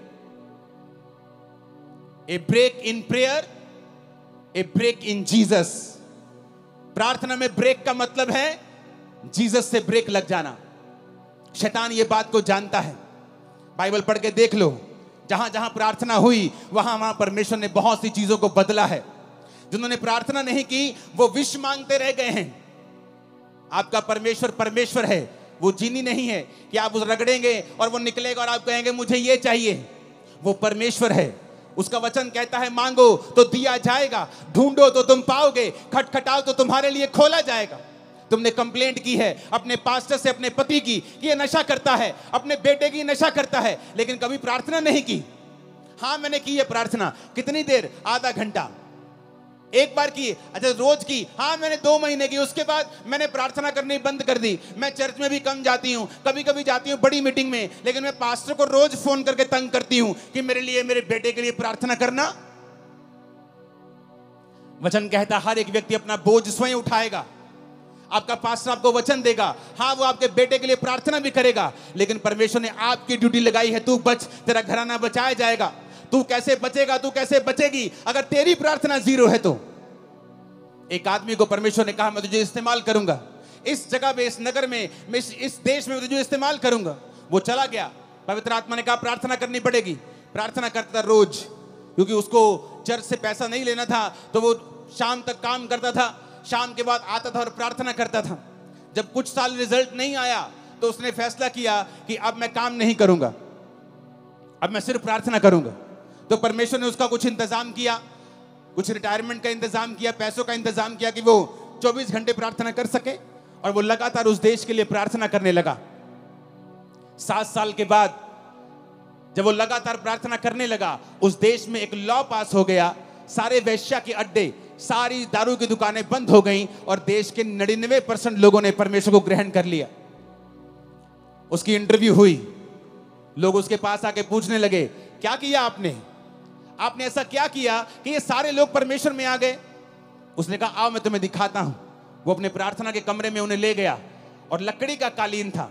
S1: A break in prayer, a break in Jesus. प्रार्थना में ब्रेक का मतलब है जीसस से ब्रेक लग जाना। शैतान ये बात को जानता है। बाइबल पढ़ के देख लो, जहां जहां प्रार्थना हुई वहां वहां परमेश्वर ने बहुत सी चीजों को बदला है। जिन्होंने प्रार्थना नहीं की वो विष मांगते रह गए हैं। आपका परमेश्वर परमेश्वर है, वो जीनी नहीं है कि आप उस रगड़ेंगे और वो निकलेगा और आप कहेंगे मुझे ये चाहिए। वो परमेश्वर है, उसका वचन कहता है मांगो तो दिया जाएगा, ढूंढो तो तुम पाओगे, खटखटाओ तो तुम्हारे लिए खोला जाएगा। तुमने कंप्लेंट की है अपने पास्टर से, अपने पति की, कि ये नशा करता है, अपने बेटे की नशा करता है, लेकिन कभी प्रार्थना नहीं की। हाँ मैंने की है प्रार्थना। कितनी देर? आधा घंटा। एक बार की? अच्छा रोज की? हाँ मैंने 2 महीने की। उसके बाद मैंने प्रार्थना करनी बंद कर दी। मैं चर्च में भी कम जाती हूँ, कभी कभी जाती हूँ बड़ी मीटिंग में, लेकिन मैं पास्टर को रोज फोन करके तंग करती हूँ कि मेरे लिए, मेरे बेटे के लिए प्रार्थना करना। वचन कहता हर एक व्यक्ति अपना बोझ स्वयं उठाएगा। आपका पास्टर आपको वचन देगा, हाँ वो आपके बेटे के लिए प्रार्थना भी करेगा, लेकिन परमेश्वर ने आपकी ड्यूटी लगाई है, तू बच, तेरा घराना बचाया जाएगा। तू कैसे बचेगा, तू कैसे बचेगी अगर तेरी प्रार्थना जीरो है तो? एक आदमी को परमेश्वर ने कहा मैं तुझे इस्तेमाल करूंगा, इस जगह पे, इस नगर में, मैं इस देश में तुझे इस्तेमाल करूंगा। वो चला गया, पवित्र आत्मा ने कहा प्रार्थना करनी पड़ेगी। प्रार्थना करता था रोज, क्योंकि उसको चर्च से पैसा नहीं लेना था, तो वो शाम तक काम करता था, शाम के बाद आता था और प्रार्थना करता था। जब कुछ साल रिजल्ट नहीं आया तो उसने फैसला किया कि अब मैं काम नहीं करूंगा, अब मैं सिर्फ प्रार्थना करूंगा। तो परमेश्वर ने उसका कुछ इंतजाम किया, कुछ रिटायरमेंट का इंतजाम किया, पैसों का इंतजाम किया कि वो 24 घंटे प्रार्थना कर सके, और वो लगातार उस देश के लिए प्रार्थना करने लगा। 7 साल के बाद जब वो लगातार प्रार्थना करने लगा, उस देश में एक लॉ पास हो गया, सारे वेश्या के अड्डे, सारी दारू की दुकानें बंद हो गईं, और देश के 99% लोगों ने परमेश्वर को ग्रहण कर लिया। उसकी इंटरव्यू हुई, लोग उसके पास आके पूछने लगे क्या किया आपने, आपने ऐसा क्या किया कि ये सारे लोग परमेश्वर में आ गए? उसने कहा आओ मैं तुम्हें दिखाता हूं। वो अपने प्रार्थना के कमरे में उन्हें ले गया, और लकड़ी का कालीन था,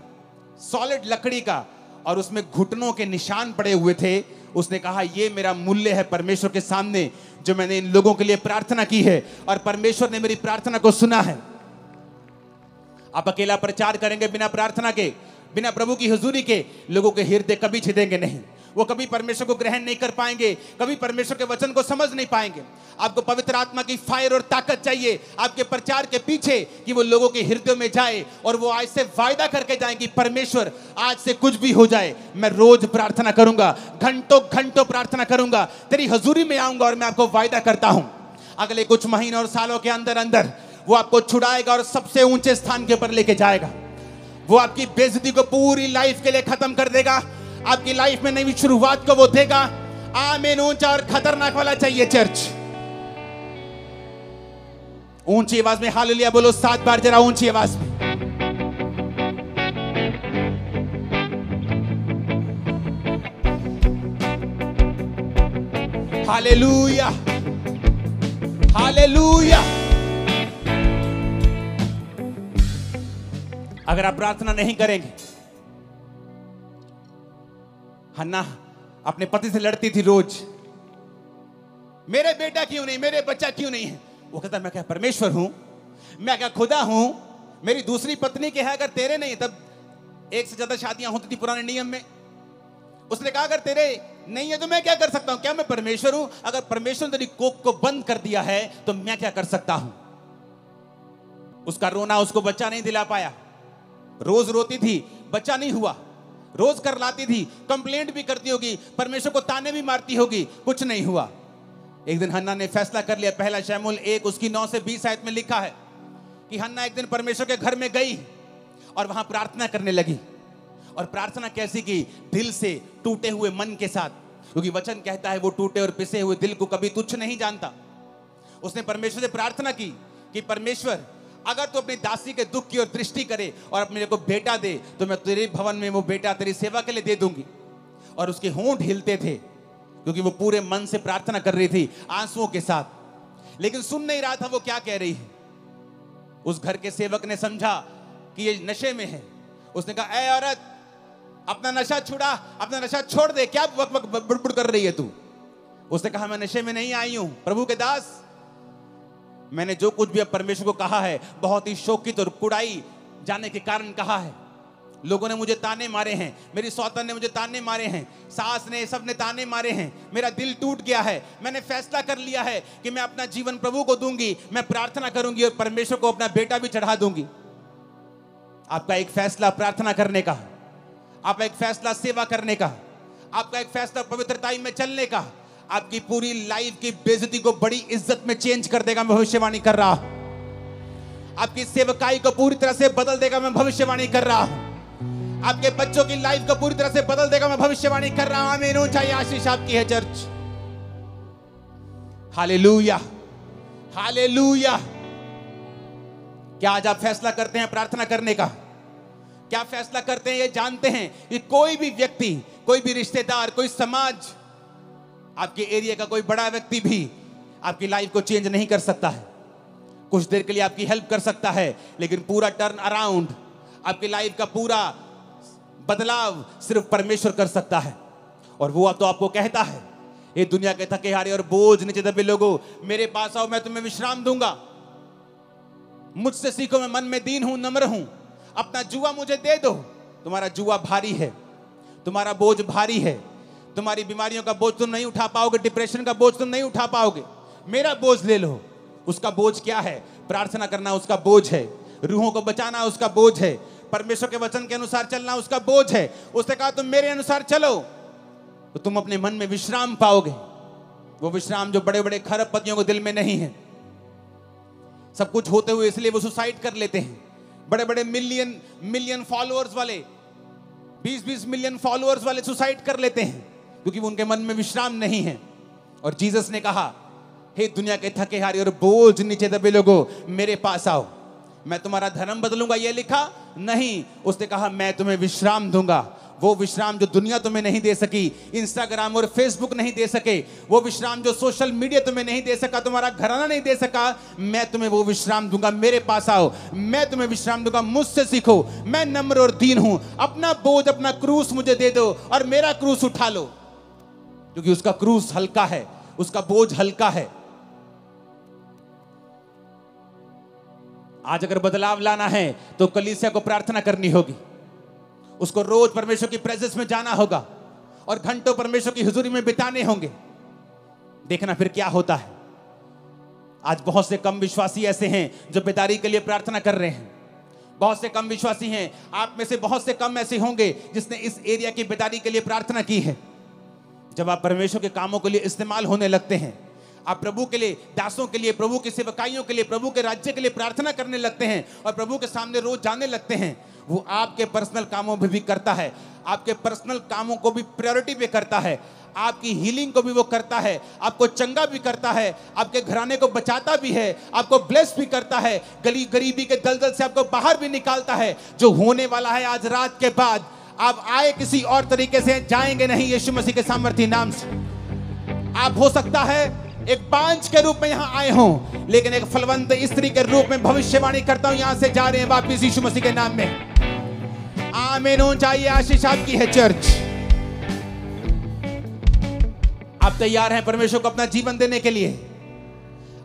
S1: सॉलिड लकड़ी का, और उसमें घुटनों के निशान पड़े हुए थे। उसने कहा ये मेरा मूल्य है परमेश्वर के सामने, जो मैंने इन लोगों के लिए प्रार्थना की है, और परमेश्वर ने मेरी प्रार्थना को सुना है। आप अकेला प्रचार करेंगे बिना प्रार्थना के, बिना प्रभु की हुजूरी के, लोगों के हृदय कभी छिदेंगे नहीं, वो कभी परमेश्वर को ग्रहण नहीं कर पाएंगे, कभी परमेश्वर के वचन को समझ नहीं पाएंगे। आपको पवित्र आत्मा की फायर और ताकत चाहिए आपके प्रचार के पीछे, कि वो लोगों के हृदयों में जाए, और वो आज से वायदा करके जाए कि परमेश्वर आज से कुछ भी हो जाए, मैं रोज प्रार्थना करूंगा, घंटों घंटों प्रार्थना करूंगा, तेरी हजूरी में आऊंगा, और मैं आपको वायदा करता हूं अगले कुछ महीनों और सालों के अंदर अंदर वो आपको छुड़ाएगा और सबसे ऊंचे स्थान के ऊपर लेके जाएगा। वो आपकी बेइज्जती को पूरी लाइफ के लिए खत्म कर देगा, आपकी लाइफ में नई शुरुआत को वो देगा। आमीन। ऊंचा और खतरनाक वाला चाहिए चर्च। ऊंची आवाज में हालेलुया बोलो 7 बार, जरा ऊंची आवाज में। Hallelujah, hallelujah. अगर आप प्रार्थना नहीं करेंगे, हन्ना अपने पति से लड़ती थी रोज, मेरे बेटा क्यों नहीं, मेरे बच्चा क्यों नहीं है। वो कहता मैं क्या परमेश्वर हूं, मैं क्या खुदा हूं, मेरी दूसरी पत्नी के है, अगर तेरे नहीं, तब 1 से ज्यादा शादियां होती थी पुराने नियम में। उसने कहा अगर तेरे नहीं है तो मैं क्या कर सकता हूं, क्या मैं परमेश्वर हूं? अगर परमेश्वर ने तेरी कोख को बंद कर दिया है तो मैं क्या कर सकता हूं। उसका रोना उसको बच्चा नहीं दिला पाया, रोज रोती थी, बच्चा नहीं हुआ, रोज कर लाती थी, कंप्लेंट भी करती होगी, परमेश्वर को ताने भी मारती होगी, कुछ नहीं हुआ। एक दिन हन्ना ने फैसला कर लिया, पहला शमूएल 1 उसकी 9 से 20 आयत में लिखा है कि हन्ना एक दिन परमेश्वर के घर में गई और वहां प्रार्थना करने लगी। और प्रार्थना कैसी की? दिल से, टूटे हुए मन के साथ, क्योंकि वचन कहता है वो टूटे और पिसे हुए दिल को कभी तुच्छ नहीं जानता। उसने परमेश्वर से प्रार्थना की कि परमेश्वर अगर तू अपनी दासी के दुख की ओर दृष्टि करे और मेरे को बेटा दे, तो मैं तेरे भवन में वो बेटा तेरी सेवा के लिए दे दूंगी। और उसके होंठ हिलते थे, क्योंकि वो पूरे मन से प्रार्थना कर रही थी, आंसुओं के साथ, लेकिन सुन नहीं रहा था वो क्या कह रही है। उस घर के सेवक ने समझा कि ये नशे में है। उसने कहा ऐ औरत, अपना नशा छुड़ा, अपना नशा छोड़ दे, क्या वक वक बुड़बुड़ कर रही है तू। उसने कहा मैं नशे में नहीं आई हूं प्रभु के दास, मैंने जो कुछ भी अब परमेश्वर को कहा है बहुत ही शोकित और कुड़ाई जाने के कारण कहा है। लोगों ने मुझे ताने मारे हैं, मेरी सौतन ने मुझे ताने मारे हैं, सास ने, सब ने ताने मारे हैं, मेरा दिल टूट गया है। मैंने फैसला कर लिया है कि मैं अपना जीवन प्रभु को दूंगी, मैं प्रार्थना करूंगी और परमेश्वर को अपना बेटा भी चढ़ा दूंगी। आपका एक फैसला प्रार्थना करने का, आपका एक फैसला सेवा करने का, आपका एक फैसला पवित्रताई में चलने का आपकी पूरी लाइफ की बेइज्जती को बड़ी इज्जत में चेंज कर देगा। मैं भविष्यवाणी कर रहा हूं। आपकी सेवकाई को पूरी तरह से बदल देगा। मैं भविष्यवाणी कर रहा हूं। आपके बच्चों की लाइफ को पूरी तरह से बदल देगा। मैं भविष्यवाणी कर रहा हूं। आमीन। ऊंचाई आशीष आपकी है चर्च। Hallelujah, hallelujah. क्या आज आप फैसला करते हैं प्रार्थना करने का? क्या फैसला करते हैं? ये जानते हैं कि कोई भी व्यक्ति, कोई भी रिश्तेदार, कोई समाज, आपके एरिया का कोई बड़ा व्यक्ति भी आपकी लाइफ को चेंज नहीं कर सकता है। कुछ देर के लिए आपकी हेल्प कर सकता है, लेकिन पूरा टर्न अराउंड, आपकी लाइफ का पूरा बदलाव सिर्फ परमेश्वर कर सकता है। और वो तो आपको कहता है, ये दुनिया के थके हारे और बोझ नीचे दबे लोगों, मेरे पास आओ, मैं तुम्हें विश्राम दूंगा। मुझसे सीखो, मैं मन में दीन हूं, नम्र हूं। अपना जुआ मुझे दे दो। तुम्हारा जुआ भारी है, तुम्हारा बोझ भारी है, तुम्हारी बीमारियों का बोझ तुम नहीं उठा पाओगे, डिप्रेशन का बोझ तुम नहीं उठा पाओगे। मेरा बोझ ले लो। उसका बोझ क्या है? प्रार्थना करना उसका बोझ है, रूहों को बचाना उसका बोझ है, परमेश्वर के वचन के अनुसार चलना उसका बोझ है। उसने कहा तुम मेरे अनुसार चलो तो तुम अपने मन में विश्राम पाओगे। वो विश्राम जो बड़े बड़े खरबपतियों को दिल में नहीं है। सब कुछ होते हुए इसलिए वो सुसाइड कर लेते हैं। बड़े बड़े मिलियन फॉलोअर्स वाले, 20-20 मिलियन फॉलोअर्स वाले सुसाइड कर लेते हैं क्योंकि वो उनके मन में विश्राम नहीं है। और जीसस ने कहा, हे दुनिया के थके हारे और बोझ नीचे दबे लोगों, मेरे पास आओ, मैं तुम्हारा धर्म बदलूंगा। ये लिखा नहीं, उसने कहा मैं तुम्हें विश्राम दूंगा। वो विश्राम जो दुनिया तुम्हें नहीं दे सकी, इंस्टाग्राम और फेसबुक नहीं दे सके, वो विश्राम जो सोशल मीडिया तुम्हें नहीं दे सका, तुम्हारा घराना नहीं दे सका, मैं तुम्हें वो विश्राम दूंगा। मेरे पास आओ, मैं तुम्हें विश्राम दूंगा। मुझसे सीखो, मैं नम्र और दीन हूं। अपना बोझ, अपना क्रूस मुझे दे दो और मेरा क्रूस उठा लो, क्योंकि उसका क्रूस हल्का है, उसका बोझ हल्का है। आज अगर बदलाव लाना है तो कलीसिया को प्रार्थना करनी होगी, उसको रोज परमेश्वर की प्रेजेंस में जाना होगा और घंटों परमेश्वर की हुजूरी में बिताने होंगे। देखना फिर क्या होता है। आज बहुत से कम विश्वासी ऐसे हैं जो बेदारी के लिए प्रार्थना कर रहे हैं। बहुत से कम विश्वासी हैं, आप में से बहुत से कम ऐसे होंगे जिसने इस एरिया की बेदारी के लिए प्रार्थना की है। जब आप परमेश्वर के कामों के लिए इस्तेमाल होने लगते हैं, आप प्रभु के लिए, दासों के लिए, प्रभु की सेवकाइयों के लिए, प्रभु के राज्य के लिए प्रार्थना करने लगते हैं और प्रभु के सामने रोज जाने लगते हैं, वो आपके पर्सनल कामों में भी करता है। आपके पर्सनल कामों को भी प्रायोरिटी पे करता है। आपकी हीलिंग को भी वो करता है, आपको चंगा भी करता है, आपके घराने को बचाता भी है, आपको ब्लेस भी करता है, गरीबी के दलदल से आपको बाहर भी निकालता है। जो होने वाला है आज रात के बाद, आप आए किसी और तरीके से, जाएंगे नहीं यीशु मसीह के सामर्थी नाम से। आप हो सकता है एक बांझ के रूप में यहां आए हों, लेकिन एक फलवंत स्त्री के रूप में भविष्यवाणी करता हूं, यहां से जा रहे हैं वापिस यीशु मसीह के नाम में। आमीन। चाहिए आशीष आपकी है चर्च। आप तैयार हैं परमेश्वर को अपना जीवन देने के लिए?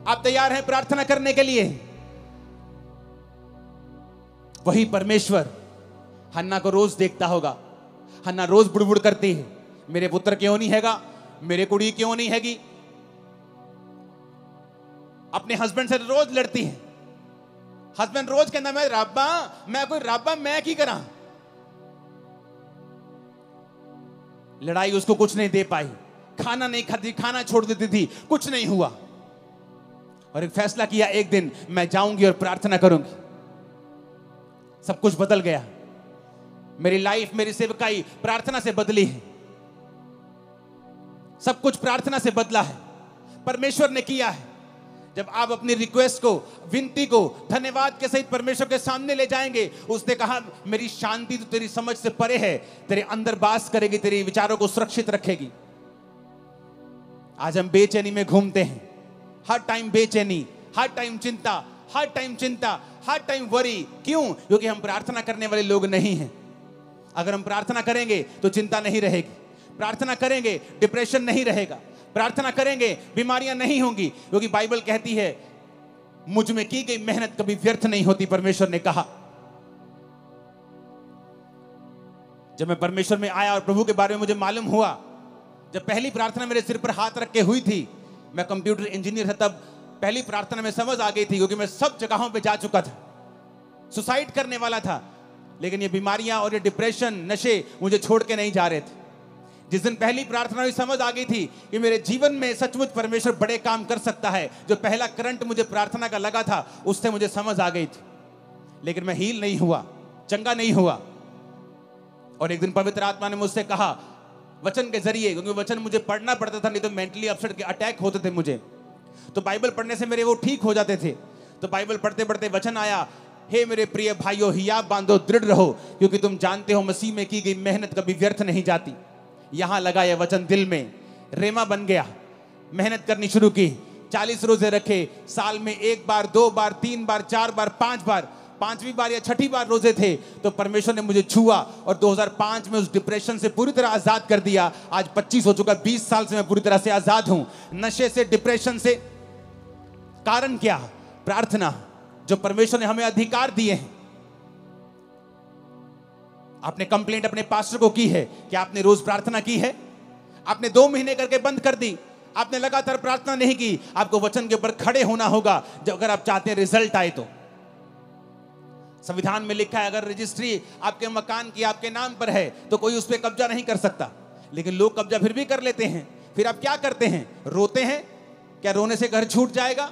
S1: आप तैयार हैं प्रार्थना करने के लिए? वही परमेश्वर हन्ना को रोज देखता होगा। हन्ना रोज बुड़बुड़ करती है, मेरे पुत्र क्यों नहीं हैगा, मेरे कुड़ी क्यों नहीं हैगी। अपने हस्बैंड से रोज लड़ती है। हस्बैंड रोज कहना, मैं रब्बा, मैं कोई रब्बा, मैं की करा। लड़ाई उसको कुछ नहीं दे पाई, खाना नहीं खाती, खाना छोड़ देती थी, कुछ नहीं हुआ। और एक फैसला किया, एक दिन मैं जाऊंगी और प्रार्थना करूंगी। सब कुछ बदल गया। मेरी लाइफ, मेरी सेवकाई प्रार्थना से बदली है। सब कुछ प्रार्थना से बदला है, परमेश्वर ने किया है। जब आप अपनी रिक्वेस्ट को, विनती को धन्यवाद के सहित परमेश्वर के सामने ले जाएंगे, उसने कहा मेरी शांति तो तेरी समझ से परे है, तेरे अंदर बास करेगी, तेरे विचारों को सुरक्षित रखेगी। आज हम बेचैनी में घूमते हैं, हर टाइम बेचैनी, हर टाइम चिंता, हर टाइम चिंता, हर टाइम वरी। क्यों? क्योंकि हम प्रार्थना करने वाले लोग नहीं हैं। अगर हम प्रार्थना करेंगे तो चिंता नहीं रहेगी, प्रार्थना करेंगे डिप्रेशन नहीं रहेगा, प्रार्थना करेंगे बीमारियां नहीं होंगी, क्योंकि बाइबल कहती है मुझ में की गई मेहनत कभी व्यर्थ नहीं होती। परमेश्वर ने कहा। जब मैं परमेश्वर में आया और प्रभु के बारे में मुझे मालूम हुआ, जब पहली प्रार्थना मेरे सिर पर हाथ रख के हुई थी, मैं कंप्यूटर इंजीनियर था, तब पहली प्रार्थना में समझ आ गई थी, क्योंकि मैं सब जगहों पे जा चुका था, सुसाइड करने वाला था, लेकिन ये बीमारियां और ये डिप्रेशन, नशे मुझे छोड़ के नहीं जा रहे थे। जिस दिन पहली प्रार्थना हुई, समझ आ गई थी कि मेरे जीवन में सचमुच परमेश्वर बड़े काम कर सकता है। जो पहला करंट मुझे प्रार्थना का लगा था, उससे मुझे समझ आ गई थी, लेकिन मैं हील नहीं हुआ, चंगा नहीं हुआ। और एक दिन पवित्र आत्मा ने मुझसे कहा वचन के जरिए, क्योंकि वचन मुझे पढ़ना पड़ता था, नहीं तो मेंटली अपसेट के अटैक होते थे मुझे, तो बाइबल पढ़ने से मेरे वो ठीक हो जाते थे। तो बाइबल पढ़ते पढ़ते वचन आया, हे मेरे प्रिय भाइयों, हियाब बांधो, दृढ़ रहो, क्योंकि तुम जानते हो मसीह में की गई मेहनत कभी व्यर्थ नहीं जाती। यहां लगा यह वचन दिल में, रेमा बन गया, मेहनत करनी शुरू की, 40 रोजे रखे, साल में 1 बार, 2 बार, 3 बार, 4 बार, 5 बार, 5वीं बार या 6ठी बार रोजे थे तो परमेश्वर ने मुझे छुआ और 2005 में उस डिप्रेशन से पूरी तरह आजाद कर दिया। आज 25 हो चुका, 20 साल से मैं पूरी तरह से आजाद हूं, नशे से, डिप्रेशन से। कारण क्या? प्रार्थना, जो परमेश्वर ने हमें अधिकार दिए हैं। आपने कंप्लेंट अपने पास्टर को की है कि आपने रोज प्रार्थना की है? आपने 2 महीने करके बंद कर दी, आपने लगातार प्रार्थना नहीं की। आपको वचन के ऊपर खड़े होना होगा जब अगर आप चाहते हैं रिजल्ट आए तो। संविधान में लिखा है अगर रजिस्ट्री आपके मकान की आपके नाम पर है तो कोई उस पर कब्जा नहीं कर सकता, लेकिन लोग कब्जा फिर भी कर लेते हैं। फिर आप क्या करते हैं? रोते हैं। क्या रोने से घर छूट जाएगा?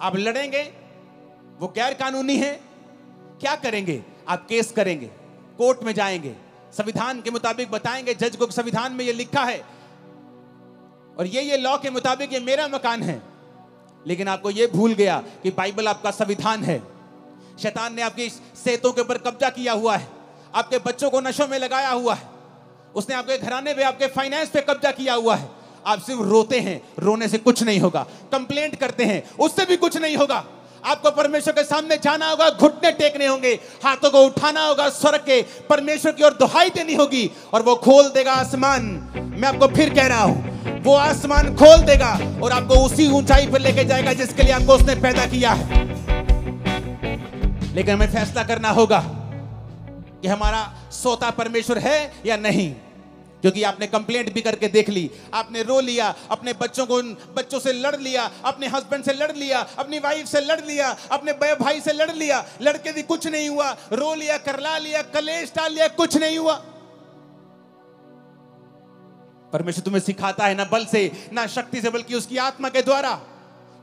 S1: आप लड़ेंगे, वो गैर कानूनी है। क्या करेंगे? आप केस करेंगे, कोर्ट में जाएंगे, संविधान के मुताबिक बताएंगे जज को संविधान में ये लिखा है और ये लॉ के मुताबिक ये मेरा मकान है। लेकिन आपको ये भूल गया कि बाइबल आपका संविधान है। शैतान ने आपकी सेहतों के ऊपर कब्जा किया हुआ है, आपके बच्चों को नशों में लगाया हुआ है, उसने आपके घराने पे, आपके फाइनेंस पे कब्जा किया हुआ है। आप सिर्फ रोते हैं, रोने से कुछ नहीं होगा। कंप्लेंट करते हैं, उससे भी कुछ नहीं होगा। आपको परमेश्वर के सामने जाना होगा, घुटने टेकने होंगे, हाथों को उठाना होगा, स्वर के परमेश्वर की ओर दुहाई देनी होगी और वो खोल देगा आसमान। मैं आपको फिर कह रहा हूं, वो आसमान खोल देगा और आपको उसी ऊंचाई पर लेके जाएगा जिसके लिए आपको उसने पैदा किया है। लेकिन हमें फैसला करना होगा कि हमारा सोता परमेश्वर है या नहीं। क्योंकि आपने कंप्लेंट भी करके देख ली, आपने रो लिया, अपने बच्चों से लड़ लिया, अपने हस्बैंड से लड़ लिया, अपनी वाइफ से लड़ लिया, अपने भाई से लड़ लिया, लड़के भी कुछ नहीं हुआ, रो लिया, करला लिया, कलेश डाल लिया, कुछ नहीं हुआ। परमेश्वर तुम्हें सिखाता है ना बल से, ना शक्ति से, बल्कि उसकी आत्मा के द्वारा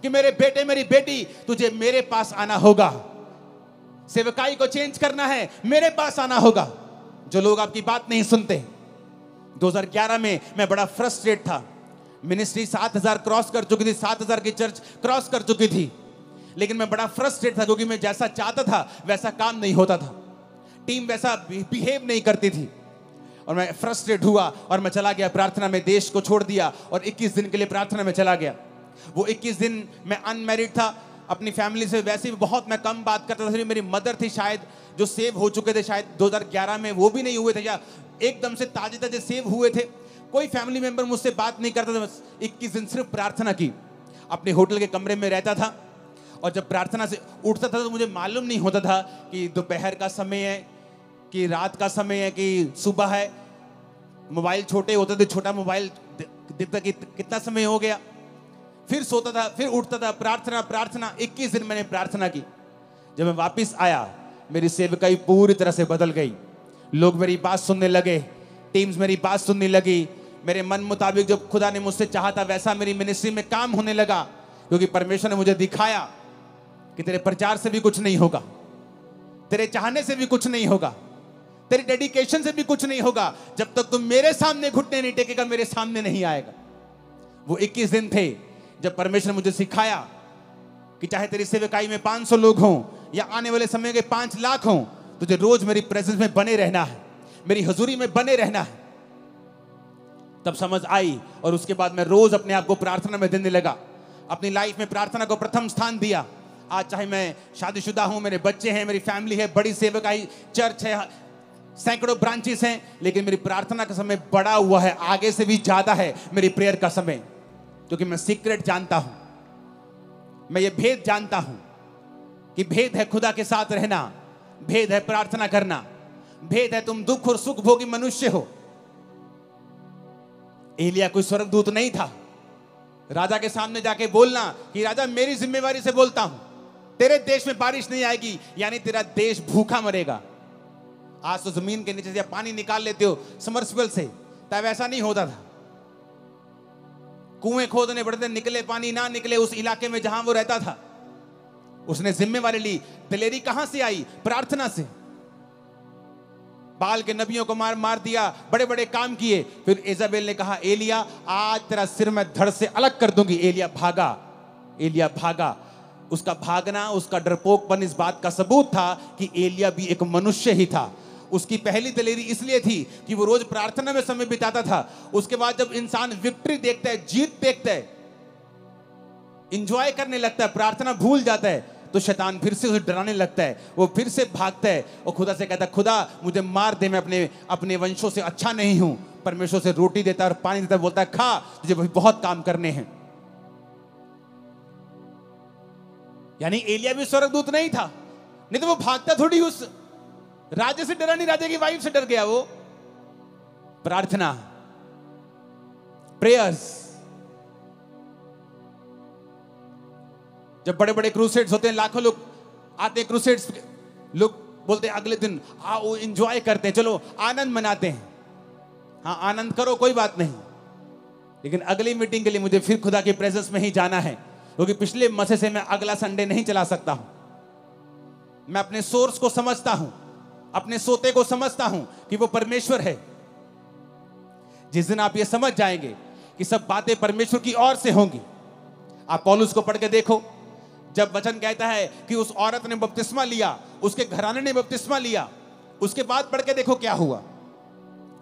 S1: कि मेरे बेटे, मेरी बेटी, तुझे मेरे पास आना होगा। सेवकाई को चेंज करना है, मेरे पास आना होगा। जो लोग आपकी बात नहीं सुनते। 2011 में मैं बड़ा फ्रस्ट्रेट था। मिनिस्ट्री 7000 क्रॉस कर चुकी थी, 7000 की चर्च क्रॉस कर चुकी थी, लेकिन मैं बड़ा फ्रस्ट्रेट था क्योंकि मैं जैसा चाहता था वैसा काम नहीं होता था, टीम वैसा बिहेव नहीं करती थी और मैं फ्रस्ट्रेट हुआ और मैं चला गया प्रार्थना में। देश को छोड़ दिया और 21 दिन के लिए प्रार्थना में चला गया। वो 21 दिन मैं अनमैरिड था, अपनी फैमिली से वैसे भी बहुत मैं कम बात करता था। मेरी मदर थी शायद, जो सेव हो चुके थे शायद 2011 में, वो भी नहीं हुए थे या एकदम से ताजे ताजे सेव हुए थे। कोई फैमिली मेंबर मुझसे बात नहीं करता था। बस 21 दिन सिर्फ प्रार्थना की। अपने होटल के कमरे में रहता था और जब प्रार्थना से उठता था तो मुझे मालूम नहीं होता था कि दोपहर का समय है कि रात का समय है कि सुबह है। मोबाइल छोटे होते थे, छोटा मोबाइल दिखता कि कितना समय हो गया। फिर सोता था, फिर उठता था, प्रार्थना प्रार्थना। 21 दिन मैंने प्रार्थना की। जब मैं वापस आया, मेरी सेवकाई पूरी तरह से बदल गई। लोग मेरी बात सुनने लगे, टीम्स मेरी बात सुनने लगी। मेरे मन मुताबिक जो खुदा ने मुझसे चाहा था वैसा मेरी मिनिस्ट्री में काम होने लगा, क्योंकि परमेश्वर ने मुझे दिखाया कि तेरे प्रचार से भी कुछ नहीं होगा, तेरे चाहने से भी कुछ नहीं होगा, तेरे डेडिकेशन से भी कुछ नहीं होगा। जब तक तुम मेरे सामने घुटने नहीं टेकेगा, मेरे सामने नहीं आएगा। वो 21 दिन थे जब परमेश्वर ने मुझे सिखाया कि चाहे तेरी सेवकाई में 500 लोग हों या आने वाले समय के 5 लाख हों, तुझे रोज मेरी प्रेजेंस में बने रहना है, मेरी हजूरी में बने रहना है। तब समझ आई और उसके बाद मैं रोज अपने आप को प्रार्थना में देने लगा। अपनी लाइफ में प्रार्थना को प्रथम स्थान दिया। आज चाहे मैं शादीशुदा हूं, मेरे बच्चे हैं, मेरी फैमिली है, बड़ी सेवकाई चर्च है, सैकड़ों ब्रांचेस हैं, लेकिन मेरी प्रार्थना का समय बड़ा हुआ है, आगे से भी ज्यादा है मेरी प्रेयर का समय। क्योंकि मैं सीक्रेट जानता हूं, मैं ये भेद जानता हूं कि भेद है खुदा के साथ रहना, भेद है प्रार्थना करना। भेद है तुम दुख और सुख भोगी मनुष्य हो। एलिया कोई स्वर्गदूत नहीं था। राजा के सामने जाके बोलना कि राजा मेरी जिम्मेवारी से बोलता हूं, तेरे देश में बारिश नहीं आएगी, यानी तेरा देश भूखा मरेगा। आज तो जमीन के नीचे से पानी निकाल लेते हो समरसिबल से, तब ऐसा नहीं होता था। कुएं खोदने पड़ते, निकले पानी ना निकले उस इलाके में जहां वो रहता था। उसने जिम्मेवारी ली। दिलेरी कहां से आई? प्रार्थना से। बाल के नबियों को मार दिया, बड़े बड़े काम किए। फिर इजाबेल ने कहा एलिया आज तेरा सिर मैं धड़ से अलग कर दूंगी। एलिया भागा, एलिया भागा। उसका भागना, उसका डरपोकपन इस बात का सबूत था कि एलिया भी एक मनुष्य ही था। उसकी पहली दिलेरी इसलिए थी कि वो रोज प्रार्थना में समय बिताता था। उसके बाद जब इंसान विक्ट्री देखता है, जीत देखता है, इंजॉय करने लगता है, प्रार्थना भूल जाता है, तो शैतान फिर से उसे डराने लगता है। वो फिर से भागता है और खुदा से कहता है खुदा मुझे मार दे, मैं अपने वंशों से अच्छा नहीं हूं। परमेश्वर से रोटी देता है और पानी देता है, बोलता है खा, तुझे बहुत काम करने हैं। यानी एलिया भी स्वर्गदूत नहीं था, नहीं तो वो भागता थोड़ी उस राजे से डरा नहीं, राजे की वाइफ से डर गया। वो प्रार्थना, प्रेयर्स। जब बड़े बड़े क्रूसेड्स होते हैं, लाखों लोग आते हैं क्रूसेड्स, लोग बोलते हैं अगले दिन आओ एंजॉय करते हैं, चलो आनंद मनाते हैं। हाँ आनंद करो, कोई बात नहीं, लेकिन अगली मीटिंग के लिए मुझे फिर खुदा की प्रेजेंस में ही जाना है, क्योंकि पिछले मसे से मैं अगला संडे नहीं चला सकता हूं। मैं अपने सोर्स को समझता हूं, अपने सोते को समझता हूं कि वो परमेश्वर है। जिस दिन आप ये समझ जाएंगे कि सब बातें परमेश्वर की ओर से होंगी। आप पौलुस को पढ़ के देखो, जब वचन कहता है कि उस औरत ने बपतिस्मा लिया, उसके घराने ने बपतिस्मा लिया, उसके बाद पढ़ के देखो क्या हुआ।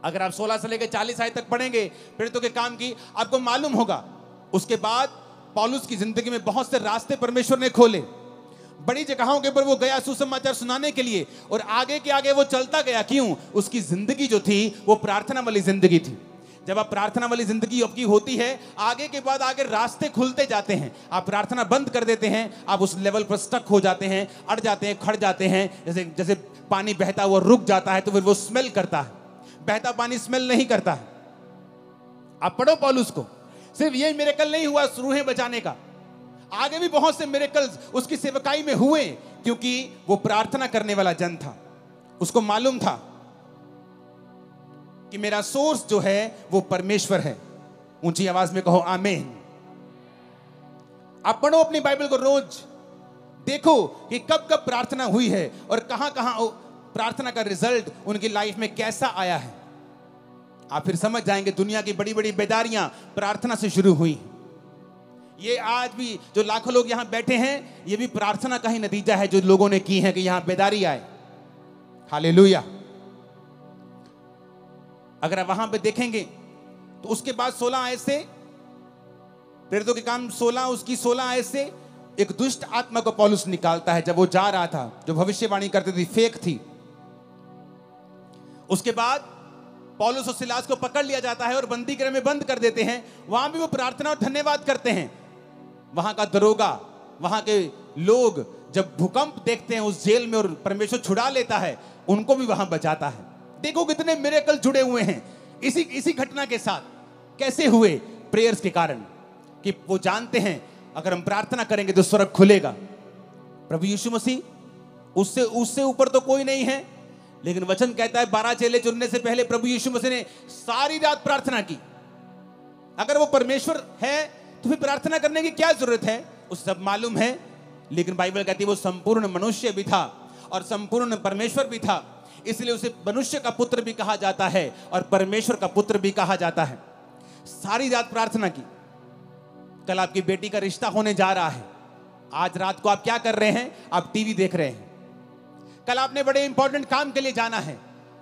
S1: अगर आप 16 से लेकर 40 आयत तक पढ़ेंगे प्रेरितों के काम की, आपको मालूम होगा उसके बाद पौलुस की जिंदगी में बहुत से रास्ते परमेश्वर ने खोले। बड़ी जगहों के ऊपर वो गया सुसमाचार सुनाने के लिए, और आगे के आगे वो चलता गया। क्यों? उसकी जिंदगी जो थी वो प्रार्थना वाली जिंदगी थी। जब आप प्रार्थना वाली जिंदगी आपकी होती है, आगे के बाद आगे रास्ते खुलते जाते हैं। आप प्रार्थना बंद कर देते हैं, आप उस लेवल पर स्टक हो जाते हैं, अड़ जाते हैं, खड़ जाते हैं। जैसे जैसे पानी बहता हुआ रुक जाता है तो फिर वो स्मेल करता है, बहता पानी स्मेल नहीं करता है। आप पढ़ो पौलुस को, सिर्फ ये मिरेकल नहीं हुआ रूहें बचाने का, आगे भी बहुत से मिरेकल्स उसकी सेवकाई में हुए, क्योंकि वो प्रार्थना करने वाला जन था। उसको मालूम था कि मेरा सोर्स जो है वो परमेश्वर है। ऊंची आवाज में कहो आमीन। आप पढ़ो अपनी बाइबल को, रोज देखो कि कब कब प्रार्थना हुई है और कहां कहां प्रार्थना का रिजल्ट उनकी लाइफ में कैसा आया है। आप फिर समझ जाएंगे दुनिया की बड़ी बड़ी बेदारियां प्रार्थना से शुरू हुई। ये आज भी जो लाखों लोग यहां बैठे हैं, ये भी प्रार्थना का ही नतीजा है जो लोगों ने की है कि यहां बेदारी आए। हालेलुया। अगर आप वहां पे देखेंगे तो उसके बाद 16 आयत से, प्रेरितों के काम 16 उसकी 16 आयत से एक दुष्ट आत्मा को पौलुस निकालता है। जब वो जा रहा था, जो भविष्यवाणी करती थी फेक थी। उसके बाद पौलुस और सिलास को पकड़ लिया जाता है और बंदी गृह में बंद कर देते हैं। वहां भी वो प्रार्थना और धन्यवाद करते हैं। वहां का दरोगा, वहां के लोग जब भूकंप देखते हैं उस जेल में और परमेश्वर छुड़ा लेता है, उनको भी वहां बचाता है। देखो कितने मिरेकल जुड़े हुए हैं इसी घटना के साथ। कैसे हुए? प्रेयर्स के कारण, कि वो जानते हैं अगर हम प्रार्थना करेंगे तो स्वर्ग खुलेगा। प्रभु यीशु मसीह उससे ऊपर तो कोई नहीं है, लेकिन वचन कहता है 12 चेले चुनने से पहले प्रभु यीशु मसीह ने सारी रात प्रार्थना की। अगर वो परमेश्वर है तो फिर प्रार्थना करने की क्या जरूरत है? उसे सब मालूम है। लेकिन बाइबल कहती है वो संपूर्ण मनुष्य भी था और संपूर्ण परमेश्वर भी था, इसलिए उसे मनुष्य का पुत्र भी कहा जाता है और परमेश्वर का पुत्र भी कहा जाता है। सारी रात प्रार्थना की। कल आपकी बेटी का रिश्ता होने जा रहा है। आज रात को आप क्या कर रहे हैं? आप टीवी देख रहे हैं। कल आपने बड़े इंपॉर्टेंट काम के लिए जाना है।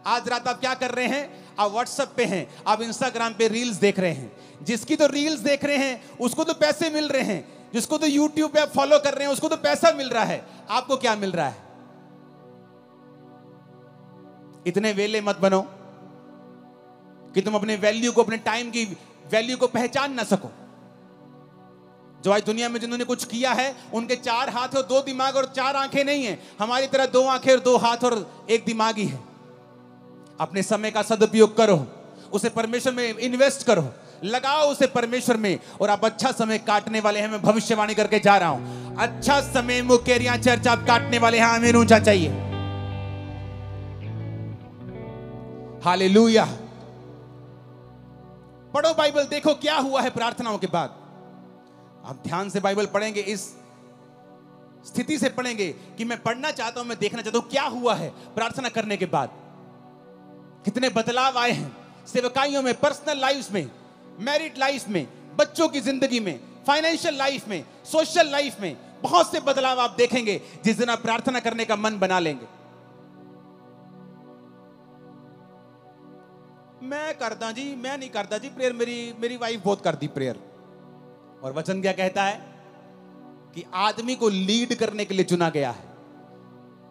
S1: आज रात आप क्या कर रहे हैं? आप व्हाट्सएप पे हैं, आप इंस्टाग्राम पे रील्स देख रहे हैं। जिसकी तो रील्स देख रहे हैं उसको तो पैसे मिल रहे हैं, जिसको तो यूट्यूब पे आप फॉलो कर रहे हैं उसको तो पैसा मिल रहा है। आपको क्या मिल रहा है? इतने वेले मत बनो कि तुम अपने वैल्यू को, अपने टाइम की वैल्यू को पहचान ना सको। जो आज दुनिया में जिन्होंने कुछ किया है, उनके 4 हाथ और 2 दिमाग और 4 आंखें नहीं है। हमारी तरह 2 आंखें और 2 हाथ और 1 दिमाग ही है। अपने समय का सदुपयोग करो, उसे परमेश्वर में इन्वेस्ट करो, लगाओ उसे परमेश्वर में, और आप अच्छा समय काटने वाले हैं। मैं भविष्यवाणी करके जा रहा हूं, अच्छा समय मुकेरिया चर्च आप काटने वाले हैं। आमीन ऊंचा चाहिए। हालेलुया। पढ़ो बाइबल, देखो क्या हुआ है प्रार्थनाओं के बाद। आप ध्यान से बाइबल पढ़ेंगे, इस स्थिति से पढ़ेंगे कि मैं पढ़ना चाहता हूं, मैं देखना चाहता हूं क्या हुआ है प्रार्थना करने के बाद। कितने बदलाव आए हैं सेवकाइयों में, पर्सनल लाइफ में, मैरिड लाइफ में, बच्चों की जिंदगी में, फाइनेंशियल लाइफ में, सोशल लाइफ में। बहुत से बदलाव आप देखेंगे जिस दिन आप प्रार्थना करने का मन बना लेंगे। मैं करता जी, मैं नहीं करता जी प्रेयर, मेरी वाइफ बहुत करती प्रेयर। और वचन क्या कहता है कि आदमी को लीड करने के लिए चुना गया है।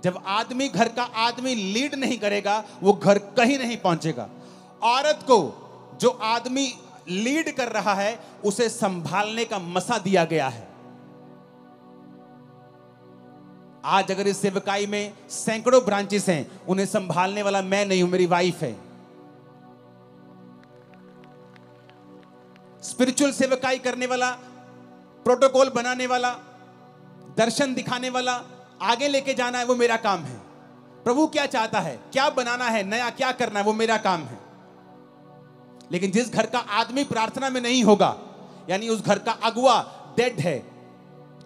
S1: जब आदमी, घर का आदमी लीड नहीं करेगा, वो घर कहीं नहीं पहुंचेगा। औरत को जो आदमी लीड कर रहा है उसे संभालने का मसा दिया गया है। आज अगर इस सेवकाई में सैकड़ों ब्रांचेस हैं, उन्हें संभालने वाला मैं नहीं हूं, मेरी वाइफ है। स्पिरिचुअल सेवकाई करने वाला, प्रोटोकॉल बनाने वाला, दर्शन दिखाने वाला, आगे लेके जाना है, वो मेरा काम है। प्रभु क्या चाहता है, क्या बनाना है, नया क्या करना है, वो मेरा काम है। लेकिन जिस घर का आदमी प्रार्थना में नहीं होगा, यानी उस घर का अगुआ डेड है,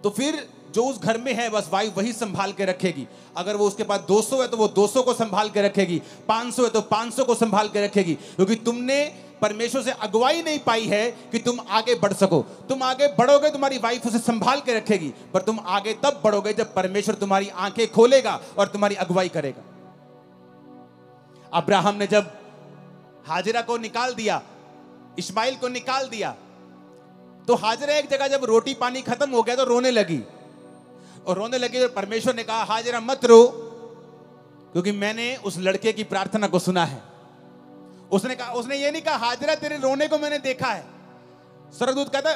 S1: तो फिर जो उस घर में है बस वाइफ वही संभाल के रखेगी। अगर वो उसके पास 200 है तो वो 200 को संभाल के रखेगी, 500 है तो 500 को संभाल के रखेगी, क्योंकि तुमने परमेश्वर से अगुवाई नहीं पाई है कि तुम आगे बढ़ सको। तुम आगे बढ़ोगे, तुम्हारी वाइफ उसे संभाल के रखेगी, पर तुम आगे तब बढ़ोगे जब परमेश्वर तुम्हारी आंखें खोलेगा और तुम्हारी अगुवाई करेगा। अब्राहम ने जब हाजिरा को निकाल दिया, इस्माइल को निकाल दिया, तो हाजिरा एक जगह जब रोटी पानी खत्म हो गया तो रोने लगी, और रोने लगी तो परमेश्वर ने कहा हाजिरा मत रो, क्योंकि मैंने उस लड़के की प्रार्थना को सुना है। उसने ये नहीं कहा हाजिरा तेरे रोने को मैंने देखा है। स्वर्गदूत कहता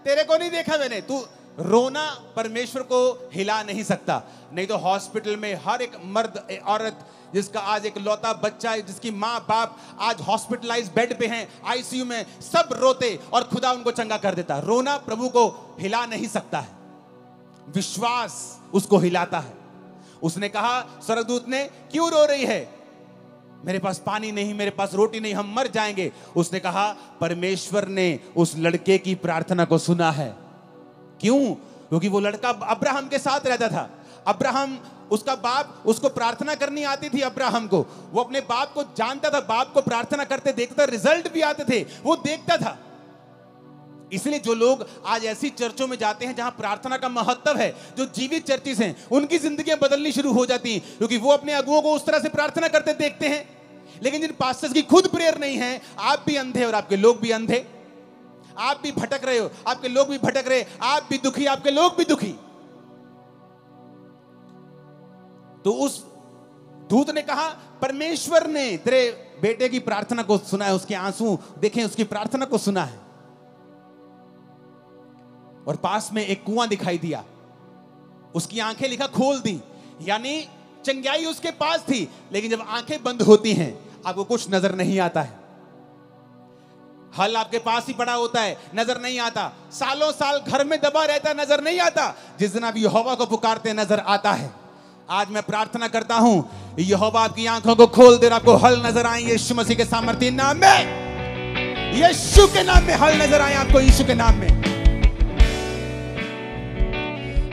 S1: तेरे को नहीं देखा मैंने, तू रोना परमेश्वर को हिला नहीं सकता। नहीं तो हॉस्पिटल में हर एक मर्द औरत जिसका आज एक लौता बच्चा है, जिसकी माँ बाप आज हॉस्पिटलाइज बेड पे हैं, आईसीयू में, सब रोते और खुदा उनको चंगा कर देता। रोना प्रभु को हिला नहीं सकता है, विश्वास उसको हिलाता है। उसने कहा स्वर्गदूत ने, क्यों रो रही है? मेरे पास पानी नहीं, मेरे पास रोटी नहीं, हम मर जाएंगे। उसने कहा परमेश्वर ने उस लड़के की प्रार्थना को सुना है। क्यों? क्योंकि वो लड़का अब्राहम के साथ रहता था। अब्राहम, उसका बाप, उसको प्रार्थना करनी आती थी अब्राहम को। वो अपने बाप को जानता था, बाप को प्रार्थना करते देखता था, रिजल्ट भी आते थे, वो देखता था। इसलिए जो लोग आज ऐसी चर्चों में जाते हैं जहां प्रार्थना का महत्व है, जो जीवित चर्चिस हैं, उनकी जिंदगियां बदलनी शुरू हो जाती हैं, क्योंकि वो अपने अगुओं को उस तरह से प्रार्थना करते देखते हैं। लेकिन जिन पास्टर्स की खुद प्रेयर नहीं है, आप भी अंधे और आपके लोग भी अंधे, आप भी भटक रहे हो, आपके लोग भी भटक रहे, आप भी दुखी, आपके लोग भी दुखी। तो उस दूत ने कहा परमेश्वर ने तेरे बेटे की प्रार्थना को सुना है, उसके आंसू देखें, उसकी प्रार्थना को सुना है। और पास में एक कुआं दिखाई दिया, उसकी आंखें लिखा खोल दी, यानी चंगाई उसके पास थी। लेकिन जब आंखें बंद होती हैं आपको कुछ नजर नहीं आता है। हल आपके पास ही पड़ा होता है, नजर नहीं आता। सालों साल घर में दबा रहता है, नजर नहीं आता। जिस दिन आप यहोवा को पुकारते हैं नजर आता है। आज मैं प्रार्थना करता हूं, यहोवा आपकी आंखों को खोल दे, आपको हल नजर आए यीशु मसीह के सामर्थ्य नाम में, यीशु के नाम में हल नजर आए आपको, यीशु के नाम में।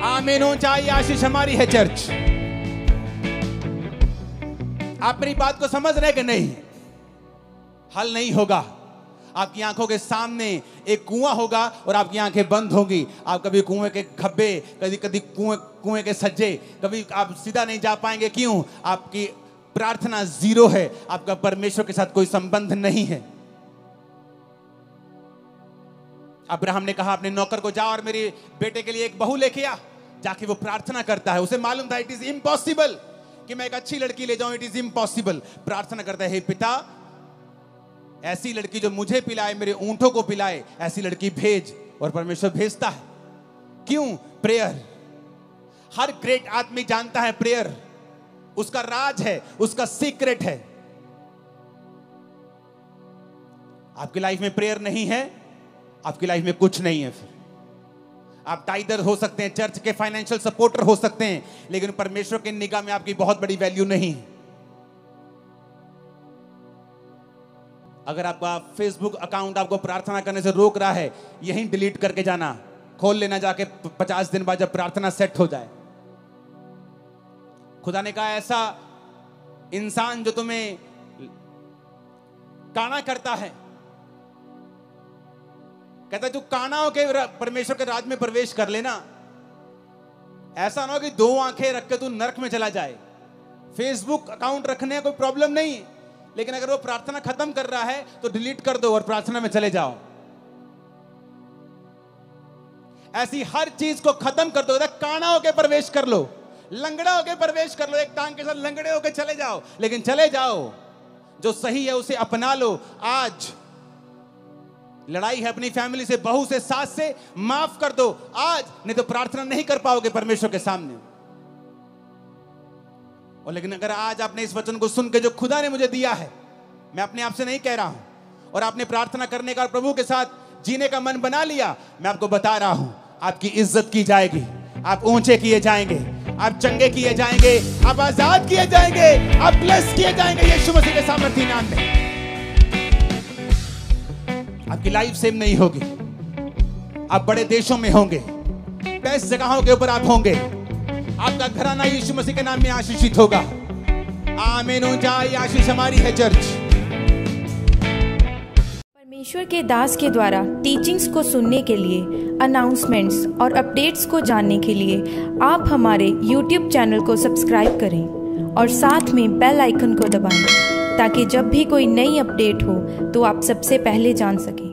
S1: आमीन। ऊंचाई आशीष हमारी है चर्च। आप मेरी बात को समझ रहे कि नहीं? हल नहीं होगा, आपकी आंखों के सामने एक कुआं होगा और आपकी आंखें बंद होंगी। आप कभी कुएं के खब्बे, कभी कुएं के सज्जे, कभी आप सीधा नहीं जा पाएंगे। क्यों? आपकी प्रार्थना जीरो है, आपका परमेश्वर के साथ कोई संबंध नहीं है। अब्राहम ने कहा अपने नौकर को, जा और मेरे बेटे के लिए एक बहू लेके आ। जाके वो प्रार्थना करता है, उसे मालूम था इट इज इम्पॉसिबल कि मैं एक अच्छी लड़की ले जाऊं, इट इज इम्पॉसिबल। प्रार्थना करता है, हे पिता, ऐसी लड़की जो मुझे पिलाए, मेरे ऊंटों को पिलाए, ऐसी लड़की भेज। और परमेश्वर भेजता है। क्यों? प्रेयर। हर ग्रेट आदमी जानता है प्रेयर। उसका राज है, उसका सीक्रेट है। आपकी लाइफ में प्रेयर नहीं है, आपकी लाइफ में कुछ नहीं है। फिर आप टाइदर हो सकते हैं, चर्च के फाइनेंशियल सपोर्टर हो सकते हैं, लेकिन परमेश्वर की निगाह में आपकी बहुत बड़ी वैल्यू नहीं है। अगर आपका फेसबुक अकाउंट आपको प्रार्थना करने से रोक रहा है, यहीं डिलीट करके जाना, खोल लेना जाके 50 दिन बाद जब प्रार्थना सेट हो जाए। खुदा ने कहा ऐसा इंसान जो तुम्हें काना करता है, कहता है तू काना होके परमेश्वर के राज में प्रवेश कर लेना। ऐसा ना हो कि 2 आंखें रख के तू नरक में चला जाए। फेसबुक अकाउंट रखने का कोई प्रॉब्लम नहीं, लेकिन अगर वो प्रार्थना खत्म कर रहा है तो डिलीट कर दो और प्रार्थना में चले जाओ। ऐसी हर चीज को खत्म कर दो। काना होके प्रवेश कर लो, लंगड़ा होके प्रवेश कर लो, एक टांग के साथ लंगड़े होके चले जाओ, लेकिन चले जाओ। जो सही है उसे अपना लो। आज लड़ाई है अपनी फैमिली से, बहू से, सास से, माफ कर दो आज, नहीं तो प्रार्थना नहीं कर पाओगे परमेश्वर के सामने। और लेकिन अगर आज आपने इस वचन को सुन के जो खुदा ने मुझे दिया है, मैं अपने आप से नहीं कह रहा हूं, और आपने प्रार्थना करने का, प्रभु के साथ जीने का मन बना लिया, मैं आपको बता रहा हूं, आपकी इज्जत की जाएगी, आप ऊंचे किए जाएंगे, आप चंगे किए जाएंगे, आप आजाद किए जाएंगे, आप ब्लेस किए जाएंगे यीशु मसीह के सामर्थी नाम में। आपकी लाइफ सेम नहीं होगी। आप बड़े देशों में होंगे, बेस्ट जगहों के ऊपर आप होंगे। आपका घराना यीशु मसीह के नाम में आशीषित होगा। आमीन। ऊंचाई आशीष हमारी है चर्च।
S2: परमेश्वर के दास के द्वारा टीचिंग्स को सुनने के लिए, अनाउंसमेंट्स और अपडेट्स को जानने के लिए आप हमारे YouTube चैनल को सब्सक्राइब करें और साथ में बेल आइकन को दबाएं, ताकि जब भी कोई नई अपडेट हो तो आप सबसे पहले जान सकें।